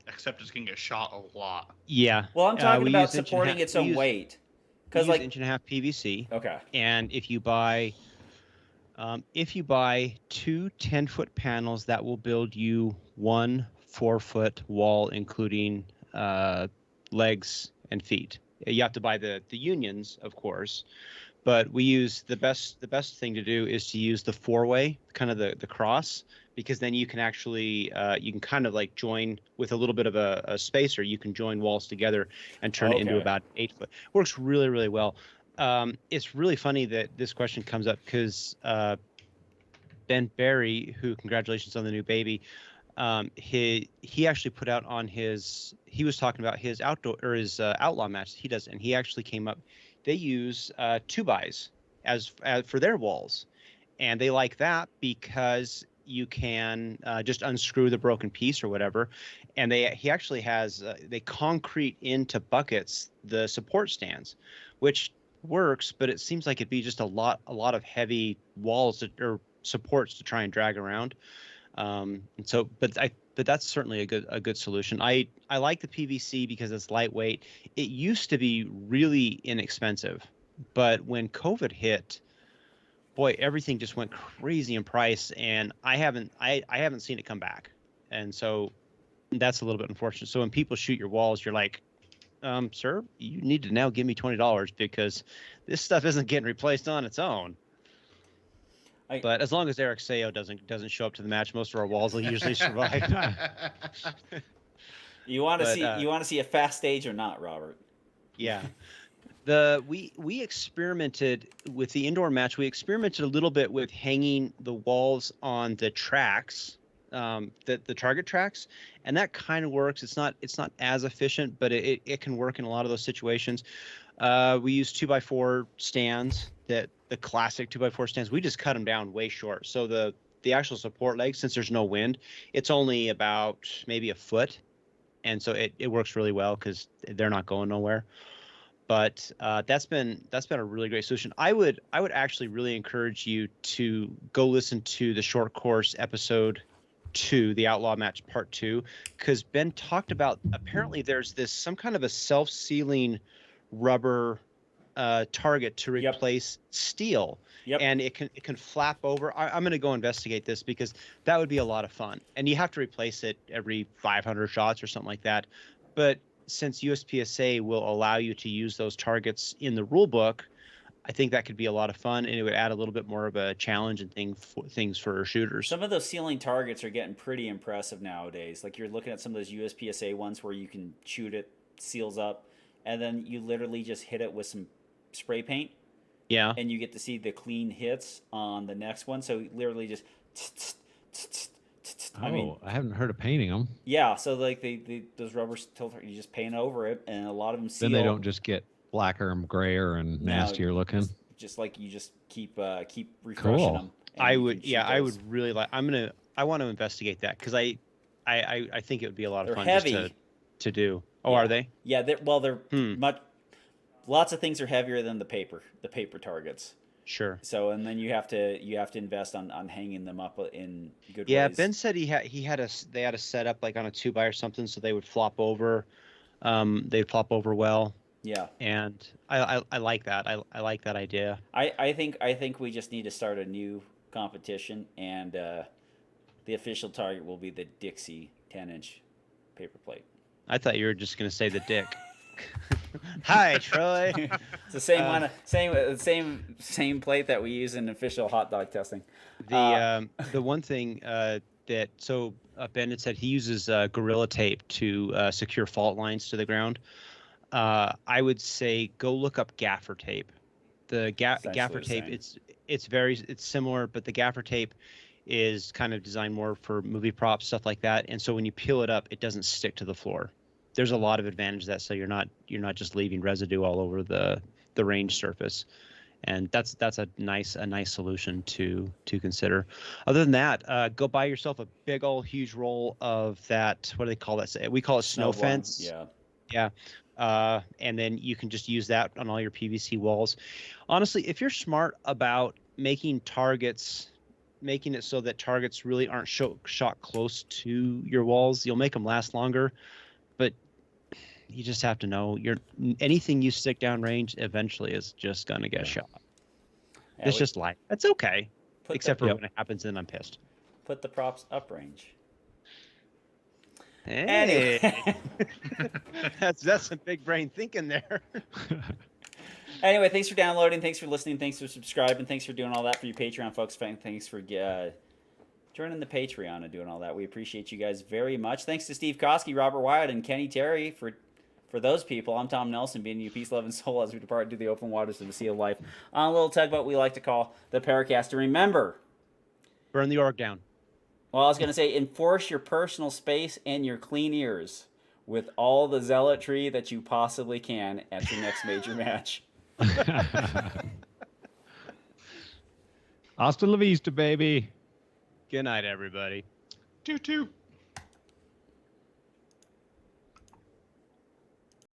Speaker 3: except it's gonna get shot a lot.
Speaker 2: Yeah.
Speaker 1: Well, I'm talking about supporting its own weight.
Speaker 2: Because like 1.5 PVC.
Speaker 1: Okay.
Speaker 2: And if you buy 2 10-foot panels, that will build you 1 4-foot wall, including legs and feet. You have to buy the unions, of course, but we use the best thing to do is to use the 4-way, kind of the cross, because then you can actually you can kind of like join with a little bit of a spacer. You can join walls together and turn it into about 8 foot. Works really, really well. It's really funny that this question comes up because Ben Barry, who, congratulations on the new baby, he actually put out on he was talking about his outdoor or his outlaw match he does, and he actually came up. They use 2-bys as for their walls, and they like that because you can just unscrew the broken piece or whatever. And he actually has they concrete into buckets the support stands, which works, but it seems like it'd be just a lot of heavy walls or supports to try and drag around. And so, but that's certainly a good solution. I like the PVC because it's lightweight. It used to be really inexpensive, but when COVID hit, boy, everything just went crazy in price, and I haven't seen it come back. And so that's a little bit unfortunate. So when people shoot your walls, you're like, sir, you need to now give me $20 because this stuff isn't getting replaced on its own. But as long as Eric Sayo doesn't show up to the match, most of our walls will usually survive.
Speaker 1: You want to see a fast stage or not, Robert?
Speaker 2: Yeah. We experimented with the indoor match. We experimented a little bit with hanging the walls on the tracks, the target tracks, and that kind of works. It's not as efficient, but it can work in a lot of those situations. We use 2x4 stands, the classic 2x4 stands. We just cut them down way short. So the actual support leg, since there's no wind, it's only about maybe a foot, and so it works really well because they're not going nowhere. But that's been a really great solution. I would actually really encourage you to go listen to the short course episode 2, the Outlaw Match Part 2, because Ben talked about apparently there's some kind of a self-sealing rubber target to replace steel. Yep. And it can flap over. I'm going to go investigate this because that would be a lot of fun. And you have to replace it every 500 shots or something like that. But since USPSA will allow you to use those targets in the rule book, I think that could be a lot of fun, and it would add a little bit more of a challenge and things for shooters.
Speaker 1: Some of those sealing targets are getting pretty impressive nowadays. Like, you're looking at some of those USPSA ones where you can shoot it, seals up, and then you literally just hit it with some spray paint.
Speaker 2: Yeah.
Speaker 1: And you get to see the clean hits on the next one. So literally just
Speaker 4: I haven't heard of painting them.
Speaker 1: Yeah, so like those rubber filters, you just paint over it, and a lot of them seal.
Speaker 4: Then they don't just get blacker and grayer and nastier looking.
Speaker 1: Just like you just keep refreshing them.
Speaker 2: I would really like. I want to investigate that because I think it would be a lot of fun
Speaker 1: heavy.
Speaker 2: Just to do. Oh, are they?
Speaker 1: Yeah, they're much. Lots of things are heavier than the paper targets.
Speaker 2: Sure.
Speaker 1: So, and then you have to invest on hanging them up in good ways.
Speaker 2: Yeah, Ben said they had a setup like on a 2-by or something, so they would flop over. They'd flop over well.
Speaker 1: Yeah.
Speaker 2: And I like that. I like that idea.
Speaker 1: I think we just need to start a new competition, and the official target will be the Dixie 10-inch paper plate.
Speaker 2: I thought you were just gonna say the dick. Hi, Troy.
Speaker 1: It's the same one, same plate that we use in official hot dog testing.
Speaker 2: The one thing that Ben had said he uses Gorilla Tape to secure fault lines to the ground. I would say go look up gaffer tape. The gaffer tape, it's similar, but the gaffer tape is kind of designed more for movie props, stuff like that. And so when you peel it up, it doesn't stick to the floor. There's a lot of advantage to that, so you're not just leaving residue all over the range surface. And that's a nice solution to consider. Other than that, go buy yourself a big old huge roll of that. What do they call that? We call it snow fence. Yeah. And then you can just use that on all your PVC walls. Honestly, if you're smart about making it so that targets really aren't shot close to your walls, you'll make them last longer. But you just have to know anything you stick down range eventually is just gonna get shot. Yeah, it's just life. That's okay. Except for when it happens, then I'm pissed.
Speaker 1: Put the props uprange.
Speaker 2: Hey. Anyway. that's some big brain thinking there.
Speaker 1: Anyway, thanks for downloading. Thanks for listening. Thanks for subscribing. Thanks for doing all that for you Patreon folks. Thanks for joining the Patreon and doing all that. We appreciate you guys very much. Thanks to Steve Koski, Robert Wyatt, and Kenny Terry for those people. I'm Tom Nelson, being you peace, love, and soul as we depart into the open waters of the sea of life on a little tugboat we like to call the PARAcast. And remember,
Speaker 2: burn the org down.
Speaker 1: Well, I was going to say, enforce your personal space and your clean ears with all the zealotry that you possibly can at your next major match.
Speaker 4: Hasta la vista, baby.
Speaker 2: Good night, everybody.
Speaker 3: Toot toot.